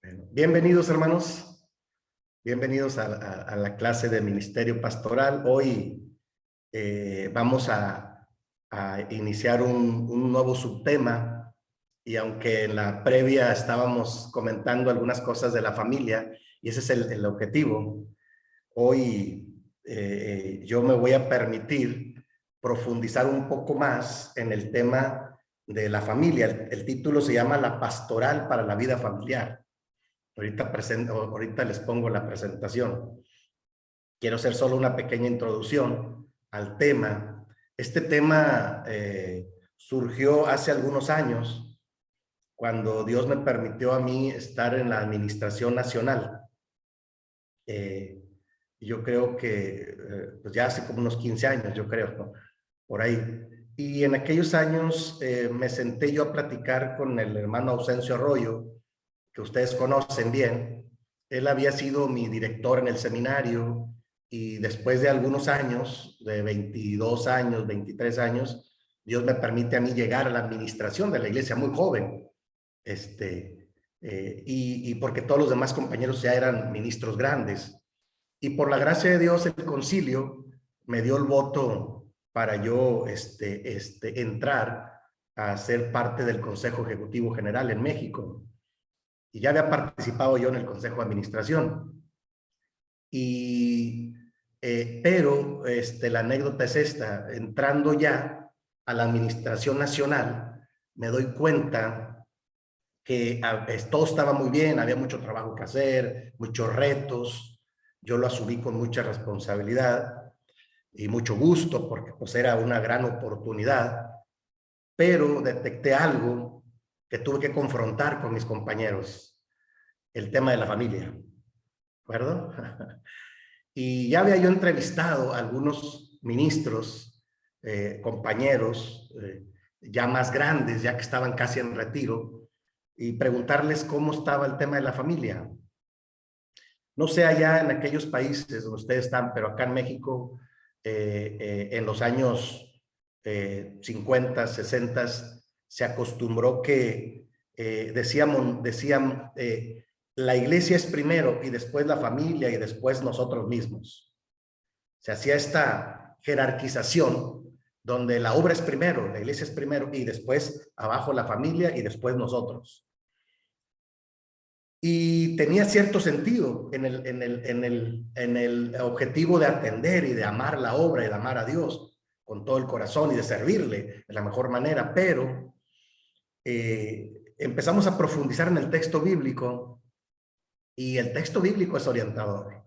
Bueno, bienvenidos, hermanos. Bienvenidos a la clase de Ministerio Pastoral. Hoy vamos a iniciar un nuevo subtema, y aunque en la previa estábamos comentando algunas cosas de la familia, y ese es el objetivo, hoy yo me voy a permitir profundizar un poco más en el tema de la familia. El título se llama La Pastoral para la Vida Familiar. Ahorita les pongo la presentación. Quiero hacer solo una pequeña introducción al tema. Este tema surgió hace algunos años, cuando Dios me permitió a mí estar en la administración nacional. Yo creo que pues ya hace como unos 15 años, yo creo, ¿no? Por ahí. Y en aquellos años me senté yo a platicar con el hermano Ausencio Arroyo, que ustedes conocen bien. Él había sido mi director en el seminario, y después de algunos años, de 22 años, 23 años, Dios me permite a mí llegar a la administración de la iglesia muy joven. Y porque todos los demás compañeros ya eran ministros grandes. Y por la gracia de Dios, el concilio me dio el voto para yo entrar a ser parte del Consejo Ejecutivo General en México. Y ya había participado yo en el Consejo de Administración. Y, pero la anécdota es esta: entrando ya a la Administración Nacional, me doy cuenta que todo estaba muy bien, había mucho trabajo que hacer, muchos retos. Yo lo asumí con mucha responsabilidad y mucho gusto, porque pues era una gran oportunidad, pero detecté algo que tuve que confrontar con mis compañeros: el tema de la familia, ¿de acuerdo? Y ya había yo entrevistado a algunos ministros, compañeros ya más grandes, ya que estaban casi en retiro, y preguntarles cómo estaba el tema de la familia. No sé allá en aquellos países donde ustedes están, pero acá en México, en los años 50, 60, se acostumbró que decían, la iglesia es primero, y después la familia, y después nosotros mismos. Se hacía esta jerarquización donde la obra es primero, la iglesia es primero, y después abajo la familia, y después nosotros. Y tenía cierto sentido en el objetivo de atender y de amar la obra y de amar a Dios con todo el corazón y de servirle de la mejor manera, pero empezamos a profundizar en el texto bíblico, y el texto bíblico es orientador.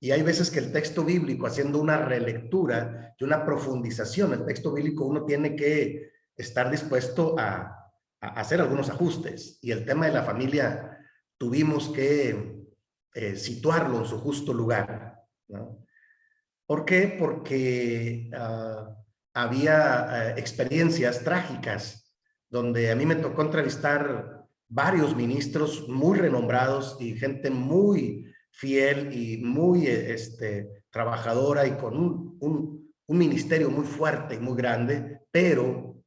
Y hay veces que el texto bíblico, haciendo una relectura y una profundización, el texto bíblico, uno tiene que estar dispuesto a hacer algunos ajustes. Y el tema de la familia tuvimos que situarlo en su justo lugar, ¿no? ¿Por qué? Porque había experiencias trágicas donde a mí me tocó entrevistar varios ministros muy renombrados y gente muy fiel y muy trabajadora, y con un ministerio muy fuerte y muy grande, pero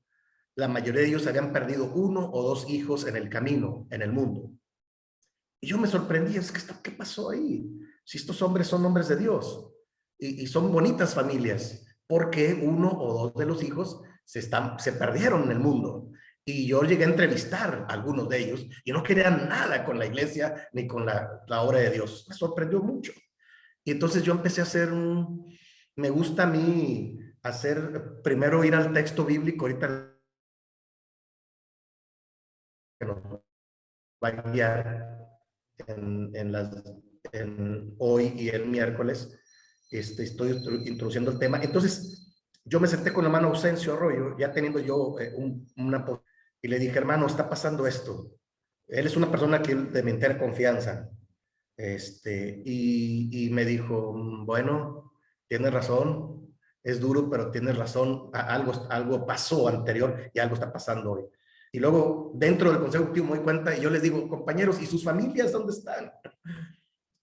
la mayoría de ellos habían perdido uno o dos hijos en el camino, en el mundo. Y yo me sorprendí: es que ¿qué pasó ahí? Si estos hombres son hombres de Dios y son bonitas familias, ¿por qué uno o dos de los hijos se perdieron en el mundo? Y yo llegué a entrevistar a algunos de ellos y no querían nada con la iglesia ni con la obra de Dios. Me sorprendió mucho. Y entonces yo empecé a me gusta a mí primero ir al texto bíblico, ahorita que nos va a guiar hoy y el miércoles. Estoy introduciendo el tema. Entonces, yo me senté con el hermano Ausencio Arroyo, ya teniendo yo y le dije: hermano, está pasando esto. Él es una persona de mi entera confianza. Y me dijo: bueno, tienes razón, es duro, pero tienes razón, algo pasó anterior y algo está pasando hoy. Y luego, dentro del Consejo Ejecutivo, me doy cuenta y yo les digo: compañeros, ¿y sus familias dónde están?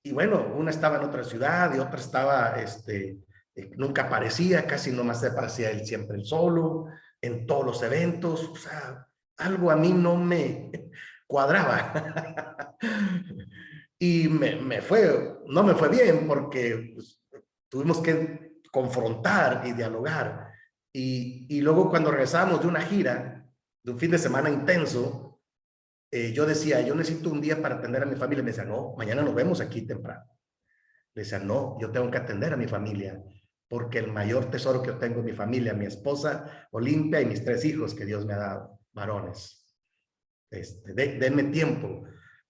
Y bueno, una estaba en otra ciudad y otra estaba, nunca aparecía, casi nomás se aparecía él siempre él solo, en todos los eventos. O sea, algo a mí no me cuadraba. Y no me fue bien porque pues, tuvimos que confrontar y dialogar. Y luego cuando regresábamos de una gira, de un fin de semana intenso, yo decía, yo necesito un día para atender a mi familia. Me decía, no, mañana nos vemos aquí temprano. Le decía, no, yo tengo que atender a mi familia, porque el mayor tesoro que yo tengo es mi familia, mi esposa Olimpia y mis 3 hijos que Dios me ha dado, varones. Denme tiempo.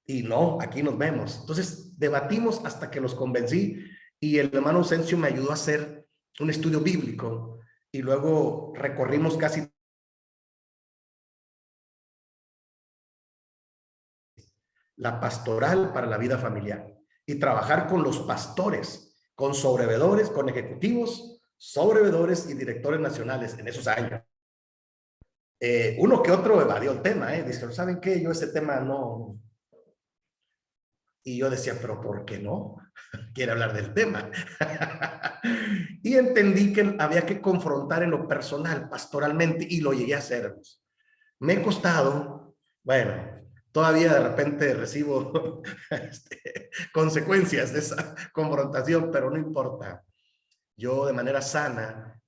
Y no, aquí nos vemos. Entonces debatimos hasta que los convencí y el hermano Ausencio me ayudó a hacer un estudio bíblico y luego recorrimos casi la pastoral para la vida familiar y trabajar con los pastores, con sobrevedores, con ejecutivos, sobrevedores y directores nacionales en esos años. Uno que otro evadió el tema, dice, ¿saben qué? Yo ese tema no. Y yo decía, pero ¿por qué no? Quiere hablar del tema. Y entendí que había que confrontar en lo personal, pastoralmente, y lo llegué a hacer. Me ha costado, bueno, todavía de repente recibo consecuencias de esa confrontación, pero no importa. Yo de manera sana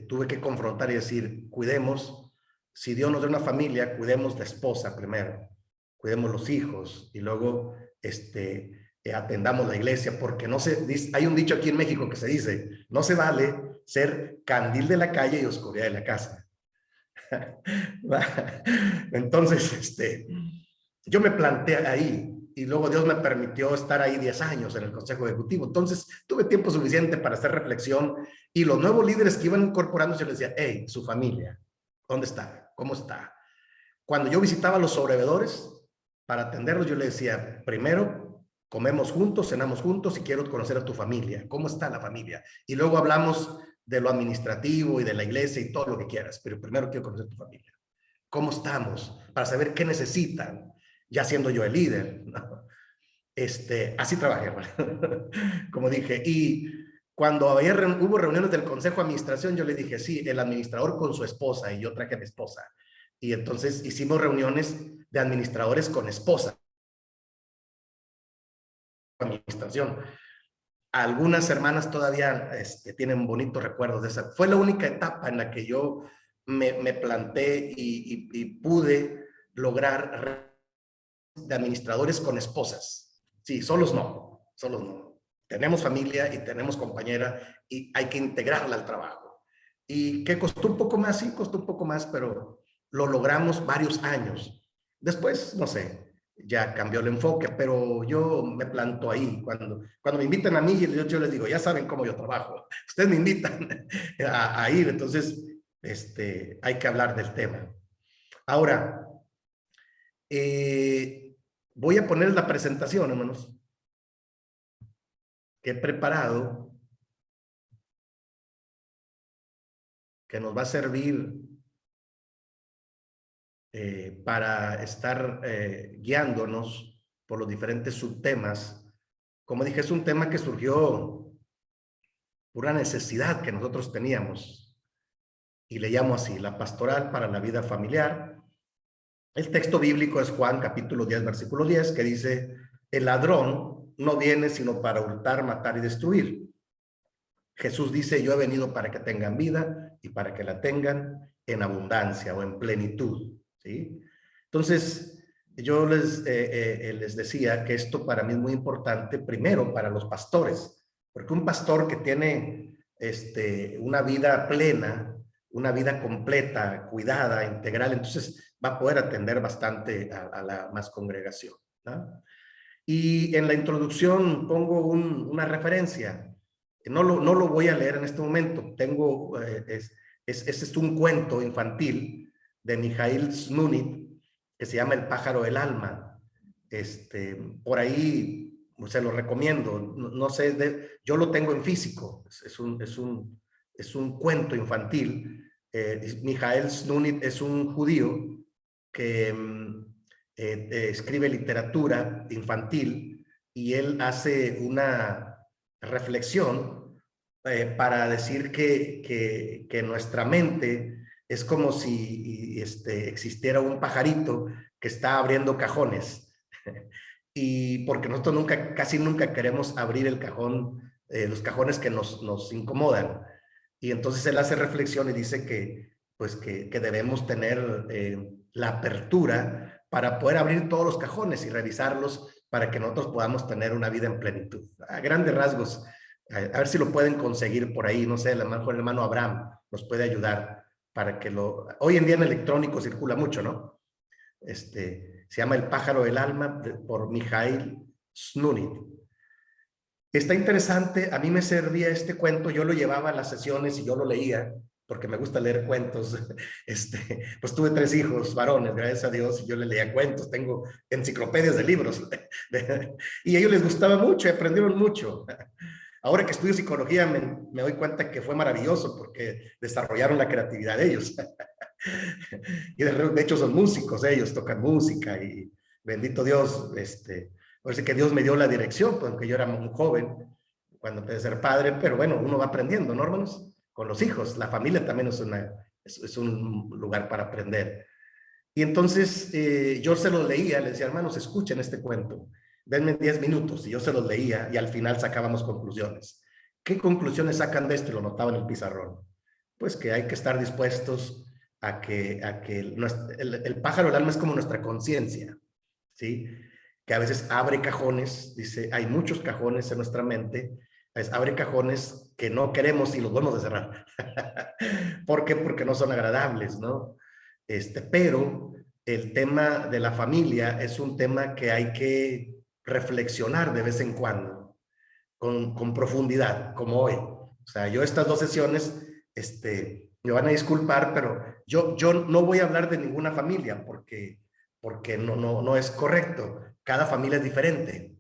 tuve que confrontar y decir, cuidemos, si Dios nos da una familia, cuidemos de esposa primero, cuidemos los hijos y luego atendamos la iglesia, porque no se dice, hay un dicho aquí en México que se dice, no se vale ser candil de la calle y oscuridad de la casa. Entonces, yo me planteé ahí y luego Dios me permitió estar ahí 10 años en el Consejo Ejecutivo. Entonces, tuve tiempo suficiente para hacer reflexión y los nuevos líderes que iban incorporando, yo les decía, hey, su familia, ¿dónde está? ¿Cómo está? Cuando yo visitaba a los sobrevedores para atenderlos, yo les decía, primero, comemos juntos, cenamos juntos y quiero conocer a tu familia. ¿Cómo está la familia? Y luego hablamos de lo administrativo y de la iglesia y todo lo que quieras, pero primero quiero conocer tu familia. ¿Cómo estamos? Para saber qué necesitan, ya siendo yo el líder, ¿no? Así trabajé, como dije. Y cuando hubo reuniones del Consejo de Administración, yo le dije, sí, el administrador con su esposa, y yo traje a mi esposa. Y entonces hicimos reuniones de administradores con esposa. Administración. Algunas hermanas todavía tienen bonitos recuerdos de esa. Fue la única etapa en la que yo me planté y pude lograr de administradores con esposas. Sí, solos no, solos no. Tenemos familia y tenemos compañera y hay que integrarla al trabajo. ¿Y qué costó un poco más? Sí, costó un poco más, pero lo logramos varios años. Después, no sé, ya cambió el enfoque, pero yo me planto ahí. Cuando me invitan a mí, yo les digo, ya saben cómo yo trabajo. Ustedes me invitan a ir, entonces hay que hablar del tema. Ahora, voy a poner la presentación, hermanos, que he preparado, que nos va a servir para estar guiándonos por los diferentes subtemas. Como dije, es un tema que surgió por una necesidad que nosotros teníamos y le llamo así, la pastoral para la vida familiar. El texto bíblico es Juan capítulo 10, versículo 10, que dice, el ladrón no viene sino para hurtar, matar y destruir. Jesús dice, yo he venido para que tengan vida y para que la tengan en abundancia o en plenitud, ¿sí? Entonces, yo les decía que esto para mí es muy importante, primero para los pastores, porque un pastor que tiene una vida plena, una vida completa, cuidada, integral, entonces va a poder atender bastante a la más congregación, ¿no? Y en la introducción pongo una referencia. No lo voy a leer en este momento. Tengo, es un cuento infantil de Mijail Snunit que se llama El pájaro del alma. Por ahí se lo recomiendo. No sé, yo lo tengo en físico. Es un cuento infantil. Mijail Snunit es un judío que escribe literatura infantil y él hace una reflexión para decir que nuestra mente es como si existiera un pajarito que está abriendo cajones. Y porque nosotros nunca, casi nunca queremos abrir el cajón, los cajones que nos incomodan. Y entonces él hace reflexión y dice que, pues que debemos tener la apertura para poder abrir todos los cajones y revisarlos para que nosotros podamos tener una vida en plenitud. A grandes rasgos, a ver si lo pueden conseguir por ahí, no sé, a lo mejor el hermano Abraham nos puede ayudar para que lo... Hoy en día en electrónico circula mucho, ¿no? Se llama El pájaro del alma por Mijail Snunit. Está interesante, a mí me servía este cuento, yo lo llevaba a las sesiones y yo lo leía, porque me gusta leer cuentos. Pues tuve 3 hijos varones, gracias a Dios, y yo le leía cuentos, tengo enciclopedias de libros, y a ellos les gustaba mucho y aprendieron mucho. Ahora que estudio psicología me doy cuenta que fue maravilloso porque desarrollaron la creatividad de ellos. Y de hecho son músicos, ellos tocan música y bendito Dios, parece que Dios me dio la dirección, pues, aunque yo era un joven cuando empecé a ser padre, pero bueno, uno va aprendiendo, ¿no, hermanos? Con los hijos, la familia también es un lugar para aprender. Y entonces yo se los leía, les decía, hermanos, escuchen este cuento, denme 10 minutos, y yo se los leía y al final sacábamos conclusiones. ¿Qué conclusiones sacan de esto? Y lo notaba en el pizarrón. Pues que hay que estar dispuestos a que el pájaro del alma es como nuestra conciencia, ¿sí? Que a veces abre cajones, dice, hay muchos cajones en nuestra mente, abre cajones que no queremos y los volvemos a cerrar. ¿Por qué? Porque no son agradables, ¿no? Pero el tema de la familia es un tema que hay que reflexionar de vez en cuando, con profundidad, como hoy. O sea, yo estas 2 sesiones, me van a disculpar, pero yo no voy a hablar de ninguna familia porque no es correcto. Cada familia es diferente.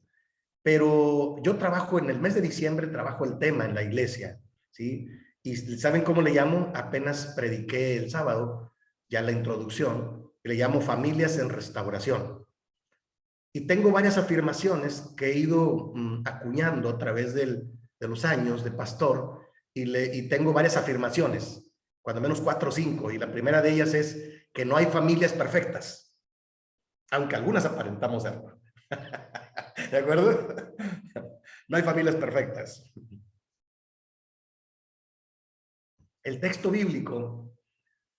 Pero yo trabajo en el mes de diciembre, trabajo el tema en la iglesia, ¿sí? Y ¿saben cómo le llamo? Apenas prediqué el sábado, ya la introducción, le llamo familias en restauración. Y tengo varias afirmaciones que he ido acuñando a través de los años de pastor y tengo varias afirmaciones, cuando menos 4 o 5, y la primera de ellas es que no hay familias perfectas, aunque algunas aparentamos serlo. ¿De acuerdo? No hay familias perfectas. El texto bíblico,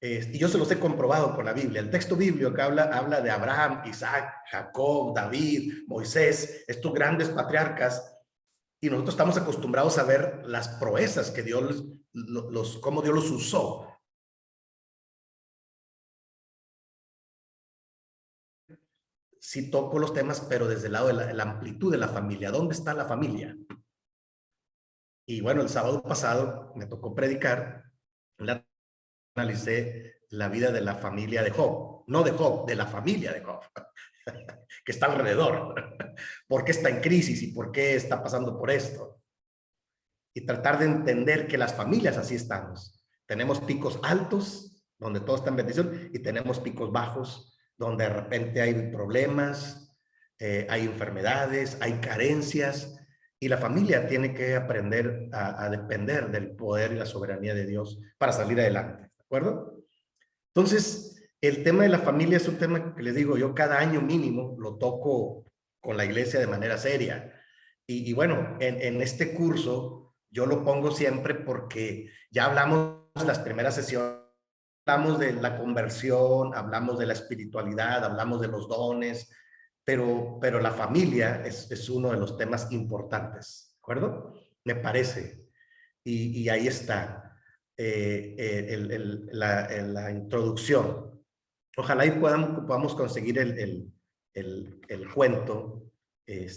y yo se los he comprobado con la Biblia, el texto bíblico que habla de Abraham, Isaac, Jacob, David, Moisés, estos grandes patriarcas, y nosotros estamos acostumbrados a ver las proezas que Dios, cómo Dios los usó. Sí toco los temas, pero desde el lado de la amplitud de la familia. ¿Dónde está la familia? Y bueno, el sábado pasado me tocó predicar, analicé la vida de la familia de Job, no de Job, de la familia de Job, que está alrededor. ¿Por qué está en crisis y por qué está pasando por esto? Y tratar de entender que las familias así estamos. Tenemos picos altos, donde todo está en bendición, y tenemos picos bajos, donde de repente hay problemas, hay enfermedades, hay carencias, y la familia tiene que aprender a depender del poder y la soberanía de Dios para salir adelante, ¿de acuerdo? Entonces, el tema de la familia es un tema que les digo, yo cada año mínimo lo toco con la iglesia de manera seria. Y bueno, en este curso yo lo pongo siempre porque ya hablamos las primeras sesiones, hablamos de la conversión, hablamos de la espiritualidad, hablamos de los dones, pero la familia es uno de los temas importantes, ¿de acuerdo? Me parece. Y ahí está la introducción. Ojalá y podamos conseguir el cuento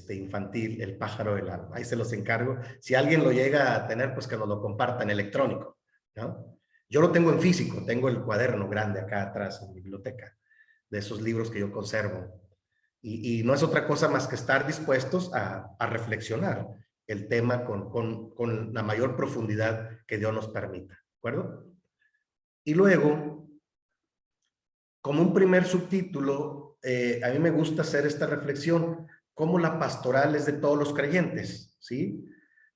infantil, El pájaro del alma. Ahí se los encargo. Si alguien lo llega a tener, pues que nos lo comparta en electrónico, ¿no? Yo lo tengo en físico, tengo el cuaderno grande acá atrás en mi biblioteca, de esos libros que yo conservo. Y no es otra cosa más que estar dispuestos a reflexionar el tema con la mayor profundidad que Dios nos permita, ¿de acuerdo? Y luego, como un primer subtítulo, a mí me gusta hacer esta reflexión, cómo la pastoral es de todos los creyentes, ¿sí?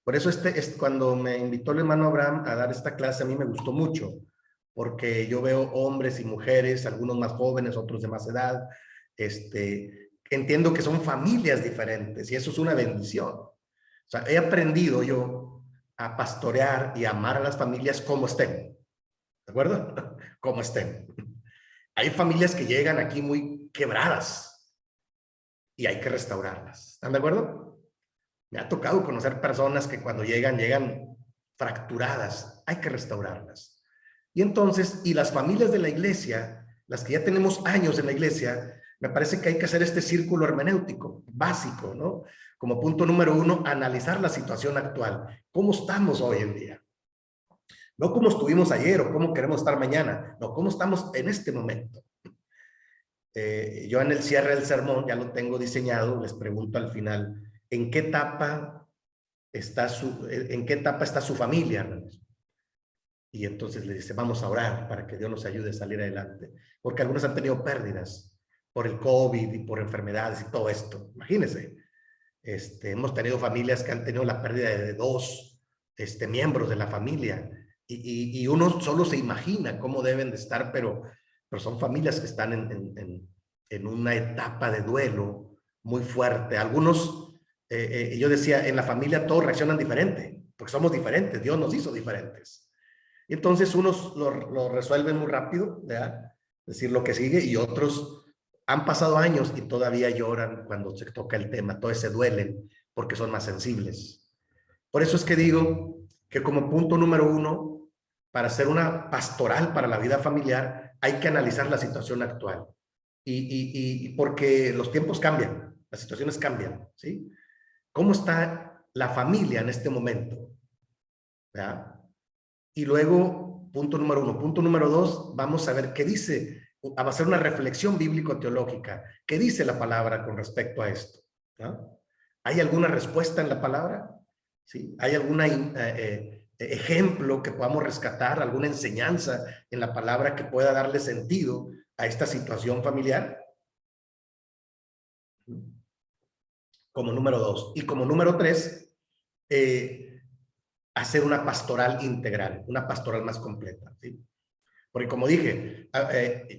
Por eso cuando me invitó el hermano Abraham a dar esta clase, a mí me gustó mucho, porque yo veo hombres y mujeres, algunos más jóvenes, otros de más edad, entiendo que son familias diferentes y eso es una bendición. O sea, he aprendido yo a pastorear y amar a las familias como estén, ¿de acuerdo? Como estén. Hay familias que llegan aquí muy quebradas y hay que restaurarlas. ¿Están de acuerdo? Me ha tocado conocer personas que cuando llegan fracturadas. Hay que restaurarlas. Y entonces, y las familias de la iglesia, las que ya tenemos años en la iglesia, me parece que hay que hacer este círculo hermenéutico básico, ¿no? Como punto número 1, analizar la situación actual. ¿Cómo estamos hoy en día? No cómo estuvimos ayer o cómo queremos estar mañana, no, cómo estamos en este momento. Yo en el cierre del sermón, ya lo tengo diseñado, les pregunto al final, ¿en qué etapa está su familia, hermanos? Y entonces le dice, vamos a orar para que Dios nos ayude a salir adelante. Porque algunos han tenido pérdidas por el COVID y por enfermedades y todo esto. Imagínense, hemos tenido familias que han tenido la pérdida de 2 miembros de la familia. Y uno solo se imagina cómo deben de estar, pero son familias que están en una etapa de duelo muy fuerte. Algunos, yo decía, en la familia todos reaccionan diferente, porque somos diferentes, Dios nos hizo diferentes. Y entonces unos lo resuelven muy rápido, ¿verdad? Decir lo que sigue, y otros han pasado años y todavía lloran cuando se toca el tema, todavía se duelen porque son más sensibles. Por eso es que digo que como punto número 1, para hacer una pastoral para la vida familiar, hay que analizar la situación actual. Y porque los tiempos cambian, las situaciones cambian, ¿sí? ¿Cómo está la familia en este momento? ¿Verdad? Y luego, punto número 1. Punto número 2, vamos a ver qué dice, va a hacer una reflexión bíblico-teológica. ¿Qué dice la palabra con respecto a esto? ¿No? ¿Hay alguna respuesta en la palabra? ¿Sí? ¿Hay algún ejemplo que podamos rescatar, alguna enseñanza en la palabra que pueda darle sentido a esta situación familiar? Como número 2. Y como número 3, hacer una pastoral integral, una pastoral más completa, ¿sí? Porque como dije,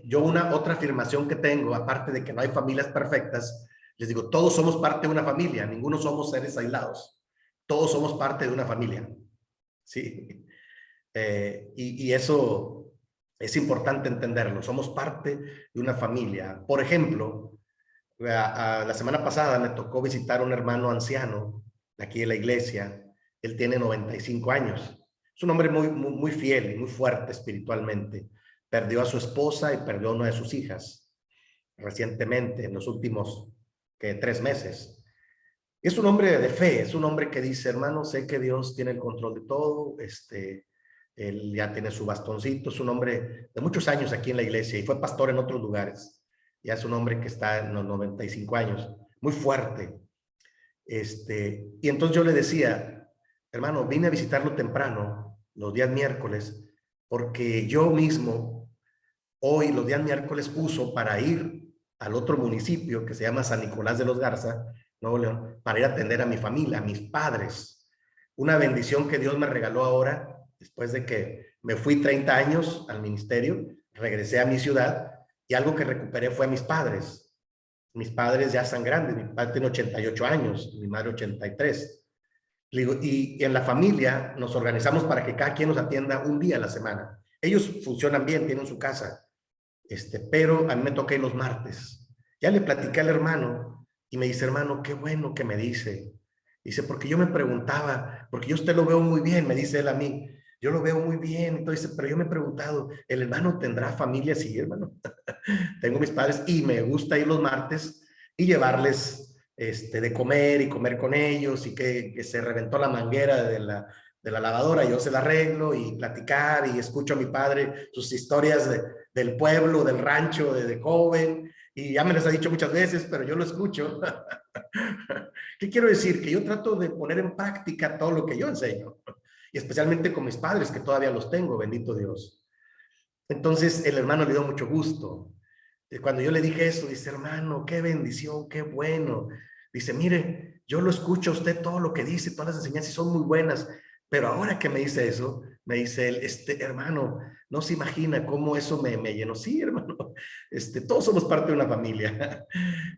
yo otra afirmación que tengo, aparte de que no hay familias perfectas, les digo, todos somos parte de una familia, ninguno somos seres aislados, todos somos parte de una familia, ¿sí? Y eso es importante entenderlo, somos parte de una familia. Por ejemplo, la semana pasada me tocó visitar a un hermano anciano de aquí de la iglesia, él tiene 95 años, es un hombre muy fiel y muy fuerte espiritualmente. Perdió a su esposa y perdió a una de sus hijas recientemente, en los últimos 3 meses. Es un hombre de fe, es un hombre que dice, hermano, sé que Dios tiene el control de todo, él ya tiene su bastoncito, es un hombre de muchos años aquí en la iglesia y fue pastor en otros lugares. Ya es un hombre que está en los 95 años, muy fuerte. Y entonces yo le decía, hermano, vine a visitarlo temprano, los días miércoles, porque yo mismo, hoy, los días miércoles, uso para ir al otro municipio que se llama San Nicolás de los Garza, Nuevo León, para ir a atender a mi familia, a mis padres. Una bendición que Dios me regaló ahora, después de que me fui 30 años al ministerio, regresé a mi ciudad y algo que recuperé fue a mis padres. Mis padres ya están grandes, mi padre tiene 88 años, mi madre 83. Y en la familia nos organizamos para que cada quien nos atienda un día a la semana. Ellos funcionan bien, tienen su casa, pero a mí me toca ir los martes. Ya le platiqué al hermano y me dice, hermano, qué bueno que me dice. Dice, porque yo me preguntaba, porque yo usted lo veo muy bien, me dice él a mí. Yo lo veo muy bien, entonces, pero yo me he preguntado, ¿el hermano tendrá familia? Sí, hermano. Tengo mis padres y me gusta ir los martes y llevarles de comer y comer con ellos y que se reventó la manguera de la lavadora, yo se la arreglo y platicar y escucho a mi padre sus historias del pueblo, del rancho, de joven, y ya me les ha dicho muchas veces, pero yo lo escucho. ¿Qué quiero decir? Que yo trato de poner en práctica todo lo que yo enseño, y especialmente con mis padres, que todavía los tengo, bendito Dios. Entonces el hermano le dio mucho gusto. Cuando yo le dije eso, dice, hermano, qué bendición, qué bueno. Dice, mire, yo lo escucho a usted todo lo que dice, todas las enseñanzas son muy buenas, pero ahora que me dice eso, me dice él, hermano, no se imagina cómo eso me llenó. Sí, hermano, todos somos parte de una familia.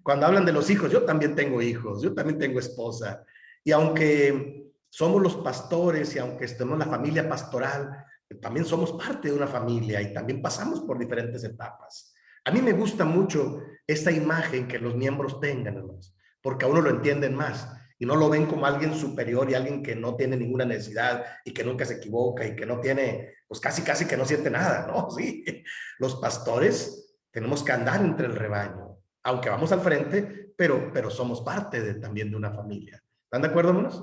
Cuando hablan de los hijos, yo también tengo hijos, yo también tengo esposa. Y aunque somos los pastores y aunque estemos en la familia pastoral, también somos parte de una familia y también pasamos por diferentes etapas. A mí me gusta mucho esta imagen que los miembros tengan, hermanos, porque a uno lo entienden más y no lo ven como alguien superior y alguien que no tiene ninguna necesidad y que nunca se equivoca y que no tiene, pues casi que no siente nada, ¿no? Sí, los pastores tenemos que andar entre el rebaño, aunque vamos al frente, pero somos parte también de una familia. ¿Están de acuerdo, hermanos?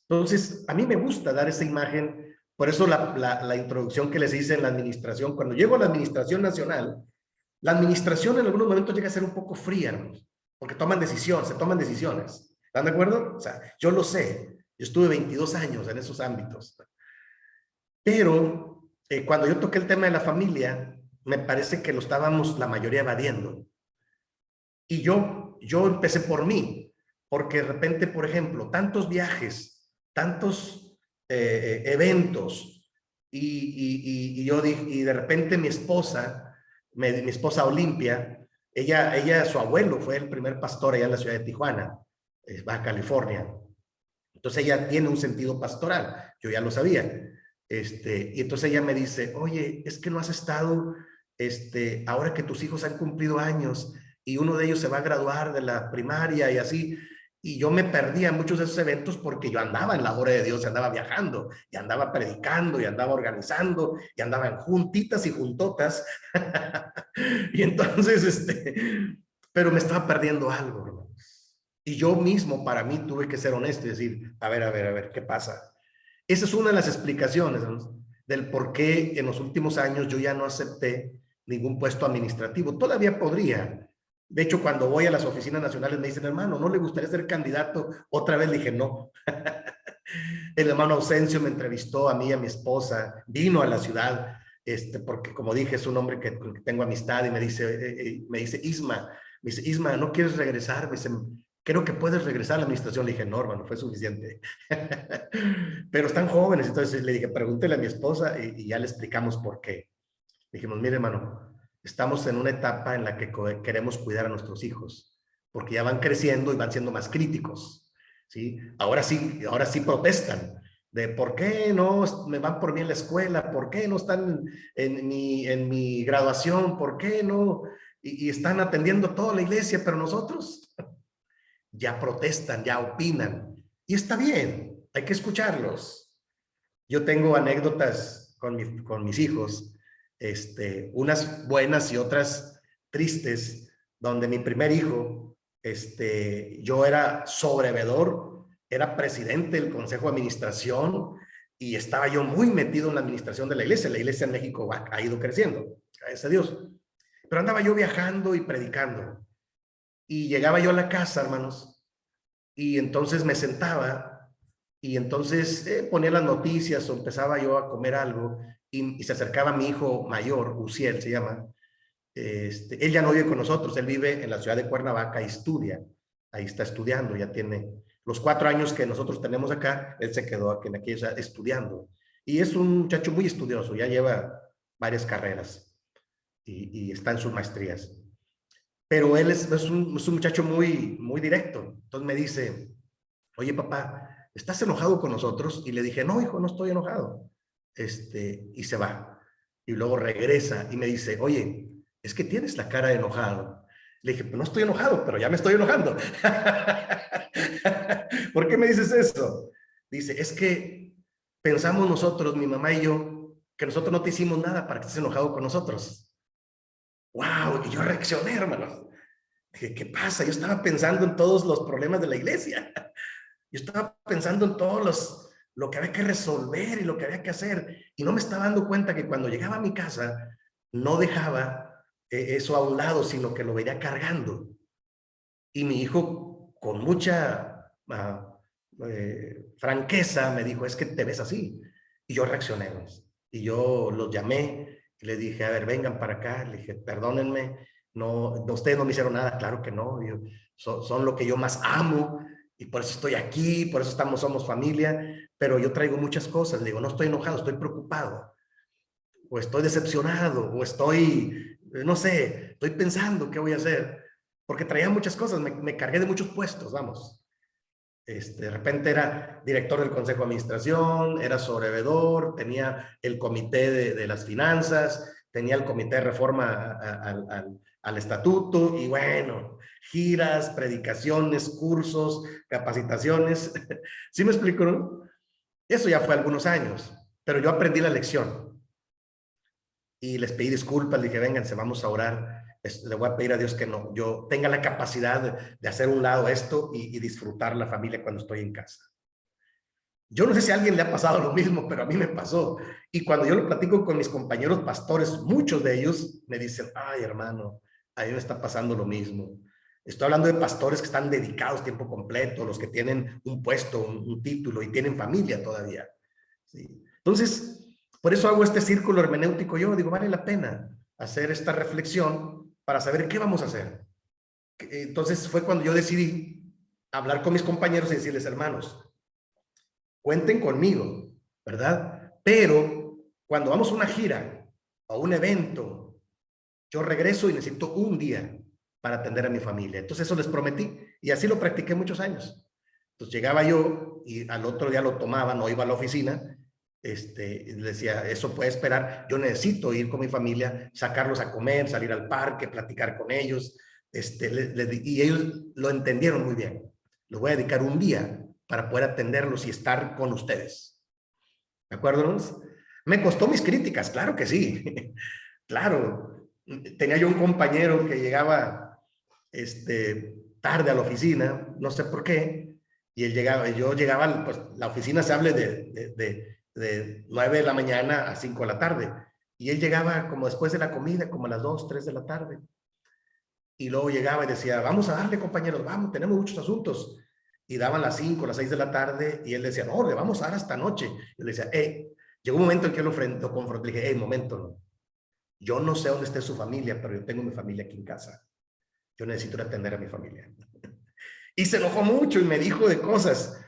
Entonces, a mí me gusta dar esa imagen, por eso la introducción que les hice en la administración, cuando llego a la administración nacional, la administración en algunos momentos llega a ser un poco fría, hermanos, porque se toman decisiones. ¿Están de acuerdo? O sea, yo lo sé, yo estuve 22 años en esos ámbitos, pero cuando yo toqué el tema de la familia, me parece que lo estábamos la mayoría evadiendo. Y yo empecé por mí, porque de repente, por ejemplo, tantos viajes, tantos eventos, y de repente mi esposa, mi esposa Olimpia, su abuelo fue el primer pastor allá en la ciudad de Tijuana, Baja California. Entonces ella tiene un sentido pastoral, yo ya lo sabía. Y entonces ella me dice, oye, es que no has estado, ahora que tus hijos han cumplido años y uno de ellos se va a graduar de la primaria y así, y yo me perdía en muchos de esos eventos porque yo andaba en la obra de Dios, y andaba viajando, y andaba predicando, y andaba organizando, y andaba en juntitas y juntotas, y entonces, pero me estaba perdiendo algo, hermano. Y yo mismo, para mí, tuve que ser honesto y decir, a ver, ¿qué pasa? Esa es una de las explicaciones, ¿no?, del por qué en los últimos años yo ya no acepté ningún puesto administrativo. Todavía podría. De hecho, cuando voy a las oficinas nacionales me dicen, hermano, ¿no le gustaría ser candidato? Otra vez le dije, no. El hermano Ausencio me entrevistó a mí y a mi esposa, vino a la ciudad, porque como dije, es un hombre con que tengo amistad y me dice, Isma, ¿no quieres regresar? Me dice, creo que puedes regresar a la administración. Le dije, no, hermano, fue suficiente. Pero están jóvenes, entonces le dije, pregúntele a mi esposa y ya le explicamos por qué. Dijimos, mire, hermano, estamos en una etapa en la que queremos cuidar a nuestros hijos, porque ya van creciendo y van siendo más críticos, ¿sí? Ahora sí protestan de por qué no me van por mí en la escuela, por qué no están en mi graduación, por qué no, y están atendiendo toda la iglesia, pero nosotros ya protestan, ya opinan, y está bien, hay que escucharlos. Yo tengo anécdotas con mis hijos, unas buenas y otras tristes, donde mi primer hijo, yo era sobrevedor, era presidente del consejo de administración y estaba yo muy metido en la administración de la iglesia. La iglesia en México ha ido creciendo, gracias a Dios. Pero andaba yo viajando y predicando. Y llegaba yo a la casa, hermanos, y entonces me sentaba y entonces ponía las noticias o empezaba yo a comer algo y se acercaba mi hijo mayor, Uciel se llama. Él ya no vive con nosotros, él vive en la ciudad de Cuernavaca y estudia. Ahí está estudiando, ya tiene los 4 años que nosotros tenemos acá, él se quedó aquí en aquella estudiando. Y es un muchacho muy estudioso, ya lleva varias carreras y está en sus maestrías. Pero él es un muchacho muy directo. Entonces me dice, oye papá, ¿estás enojado con nosotros? Y le dije, no hijo, no estoy enojado. Y se va. Y luego regresa y me dice, oye, es que tienes la cara de enojado. Le dije, pues no estoy enojado, pero ya me estoy enojando. ¿Por qué me dices eso? Dice, es que pensamos nosotros, mi mamá y yo, que nosotros no te hicimos nada para que estés enojado con nosotros. ¡Wow! Y yo reaccioné, hermano. Dije, ¿qué pasa? Yo estaba pensando en todos los problemas de la iglesia. Yo estaba pensando en lo que había que resolver y lo que había que hacer. Y no me estaba dando cuenta que cuando llegaba a mi casa, no dejaba eso a un lado, sino que lo venía cargando. Y mi hijo, con mucha franqueza, me dijo, es que te ves así. Y yo reaccioné. Y yo los llamé y le dije, a ver, vengan para acá. Le dije, perdónenme, no, ustedes no me hicieron nada, claro que no. Son lo que yo más amo y por eso estoy aquí, por eso somos familia, pero yo traigo muchas cosas. Le digo, no estoy enojado, estoy preocupado, o estoy decepcionado, o estoy, no sé, estoy pensando qué voy a hacer, porque traía muchas cosas, me cargué de muchos puestos, vamos. De repente era director del consejo de administración, era sobrevedor, tenía el comité de las finanzas, tenía el comité de reforma al estatuto, y bueno, giras, predicaciones, cursos, capacitaciones. ¿Sí me explico, no? Eso ya fue algunos años, pero yo aprendí la lección y les pedí disculpas, le dije, vénganse, vamos a orar. Le voy a pedir a Dios que no, yo tenga la capacidad de hacer un lado esto y disfrutar la familia cuando estoy en casa. Yo no sé si a alguien le ha pasado lo mismo, pero a mí me pasó. Y cuando yo lo platico con mis compañeros pastores, muchos de ellos me dicen, ay, hermano, a mí me está pasando lo mismo. Estoy hablando de pastores que están dedicados tiempo completo, los que tienen un puesto, un título y tienen familia todavía. ¿Sí? Entonces, por eso hago este círculo hermenéutico. Yo digo, vale la pena hacer esta reflexión para saber qué vamos a hacer. Entonces fue cuando yo decidí hablar con mis compañeros y decirles, hermanos, cuenten conmigo, ¿verdad? Pero cuando vamos a una gira o un evento, yo regreso y necesito un día para atender a mi familia. Entonces eso les prometí y así lo practiqué muchos años. Entonces llegaba yo y al otro día lo tomaba, no iba a la oficina, decía, eso puede esperar, yo necesito ir con mi familia, sacarlos a comer, salir al parque, platicar con ellos, y ellos lo entendieron muy bien. Les voy a dedicar un día para poder atenderlos y estar con ustedes. ¿De acuerdo? Me costó mis críticas, claro que sí. Claro, tenía yo un compañero que llegaba tarde a la oficina, no sé por qué, y él llegaba, yo llegaba, pues la oficina se hable de 9 de la mañana a 5 de la tarde, y él llegaba como después de la comida, como a las 2, 3 de la tarde, y luego llegaba y decía, vamos a darle, compañeros, vamos, tenemos muchos asuntos, y daban las 5, las 6 de la tarde, y él decía, no, le vamos a dar hasta noche. Yo le decía, llegó un momento en que lo confronté, le dije, momento, no. Yo no sé dónde esté su familia, pero yo tengo mi familia aquí en casa. Yo necesito atender a mi familia. Y se enojó mucho y me dijo de cosas.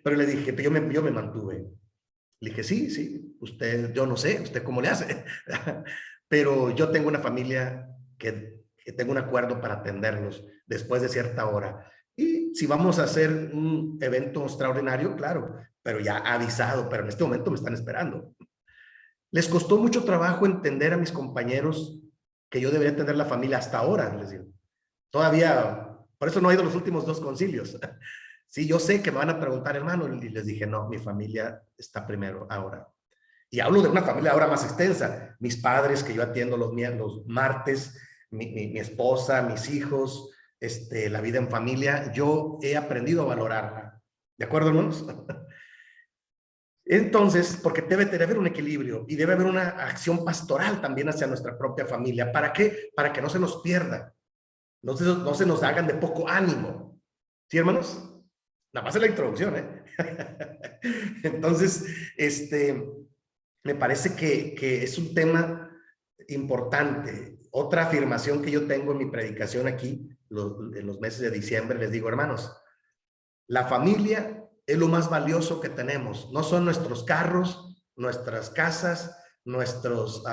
Pero le dije, yo me mantuve. Le dije, sí, sí, usted, yo no sé, usted cómo le hace. Pero yo tengo una familia que tengo un acuerdo para atenderlos después de cierta hora. Y si vamos a hacer un evento extraordinario, claro, pero ya avisado, pero en este momento me están esperando. Les costó mucho trabajo entender a mis compañeros que yo debería tener la familia hasta ahora, les digo. Todavía, por eso no he ido a los últimos 2 concilios. Sí, yo sé que me van a preguntar, hermano, y les dije, no, mi familia está primero ahora. Y hablo de una familia ahora más extensa. Mis padres, que yo atiendo los martes, mi esposa, mis hijos, la vida en familia, yo he aprendido a valorarla. ¿De acuerdo, hermanos? Entonces, porque debe haber un equilibrio y debe haber una acción pastoral también hacia nuestra propia familia. ¿Para qué? Para que no se nos pierda, no se nos hagan de poco ánimo. ¿Sí, hermanos? Nada más es la introducción, ¿eh? Entonces, me parece que es un tema importante. Otra afirmación que yo tengo en mi predicación aquí, en los meses de diciembre, les digo, hermanos, la familia es lo más valioso que tenemos. No son nuestros carros, nuestras casas, nuestros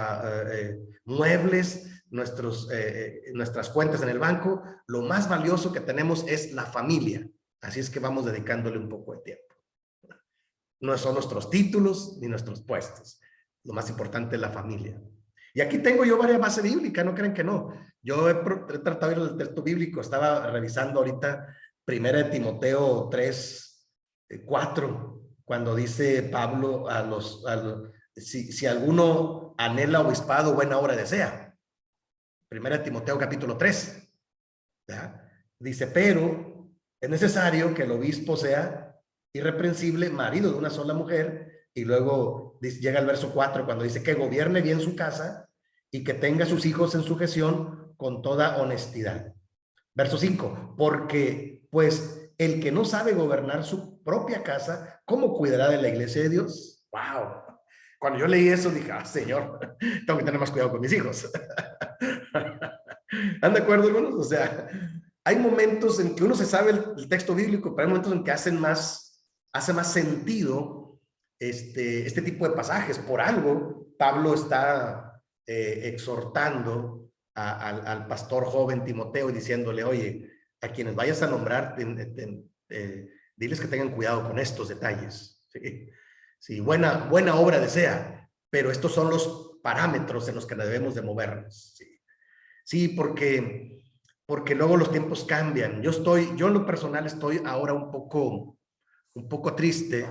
muebles, nuestras cuentas en el banco. Lo más valioso que tenemos es la familia. Así es que vamos dedicándole un poco de tiempo. No son nuestros títulos ni nuestros puestos. Lo más importante es la familia. Y aquí tengo yo varias bases bíblicas, no creen que no. Yo he tratado de ir al texto bíblico, estaba revisando ahorita 1 Timoteo 3, 4, cuando dice Pablo si alguno anhela obispado, buena obra desea. 1 Timoteo capítulo 3. ¿Ya? Dice, pero es necesario que el obispo sea irreprensible, marido de una sola mujer, y luego llega el verso 4 cuando dice que gobierne bien su casa y que tenga a sus hijos en sujeción con toda honestidad. Verso 5, porque pues el que no sabe gobernar su propia casa, ¿cómo cuidará de la iglesia de Dios? ¡Wow! Cuando yo leí eso dije, Señor, tengo que tener más cuidado con mis hijos. ¿Están de acuerdo, hermanos? O sea, hay momentos en que uno se sabe el texto bíblico, pero hay momentos en que hacen más hace más sentido este tipo de pasajes. Por algo, Pablo está exhortando al pastor joven Timoteo y diciéndole, oye, a quienes vayas a nombrar, diles que tengan cuidado con estos detalles. ¿Sí? Sí, buena obra desea, pero estos son los parámetros en los que debemos de movernos. Sí, sí, porque luego los tiempos cambian. Yo en lo personal estoy ahora un poco triste,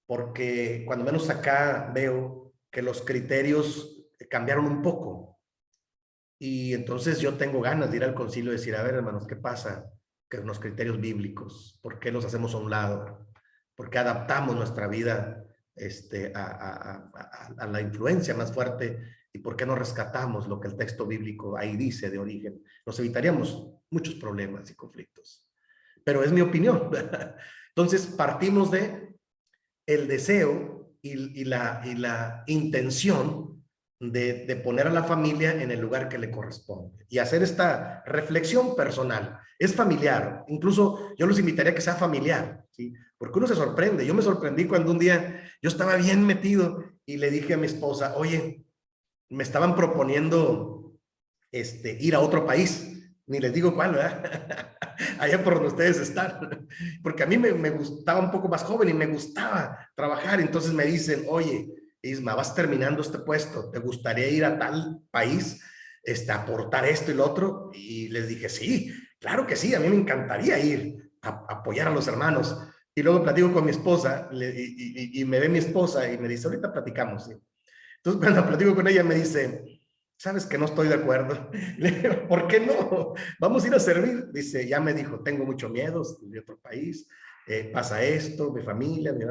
porque cuando menos acá veo que los criterios cambiaron un poco. Y entonces yo tengo ganas de ir al concilio y decir, a ver, hermanos, ¿qué pasa con los criterios bíblicos? ¿Por qué los hacemos a un lado? ¿Por qué adaptamos nuestra vida a la influencia más fuerte? ¿Y por qué no rescatamos lo que el texto bíblico ahí dice de origen? Nos evitaríamos muchos problemas y conflictos. Pero es mi opinión. Entonces partimos de el deseo y la intención de poner a la familia en el lugar que le corresponde y hacer esta reflexión personal. Es familiar, incluso yo los invitaría a que sea familiar, ¿sí? Porque uno se sorprende. Yo me sorprendí cuando un día yo estaba bien metido y le dije a mi esposa, oye, me estaban proponiendo ir a otro país, ni les digo cuál, ¿verdad? Allá por donde ustedes están, porque a mí me gustaba un poco más joven y me gustaba trabajar. Entonces me dicen, oye, Isma, vas terminando este puesto, ¿te gustaría ir a tal país, aportar esto y lo otro? Y les dije, sí, claro que sí, a mí me encantaría ir a apoyar a los hermanos. Y luego platico con mi esposa y me ve mi esposa y me dice, ahorita platicamos, ¿sí? Entonces cuando platico con ella me dice, sabes que no estoy de acuerdo. Le digo, ¿por qué no? Vamos a ir a servir. Dice, ya me dijo, tengo mucho miedo de otro país, pasa esto, mi familia, mi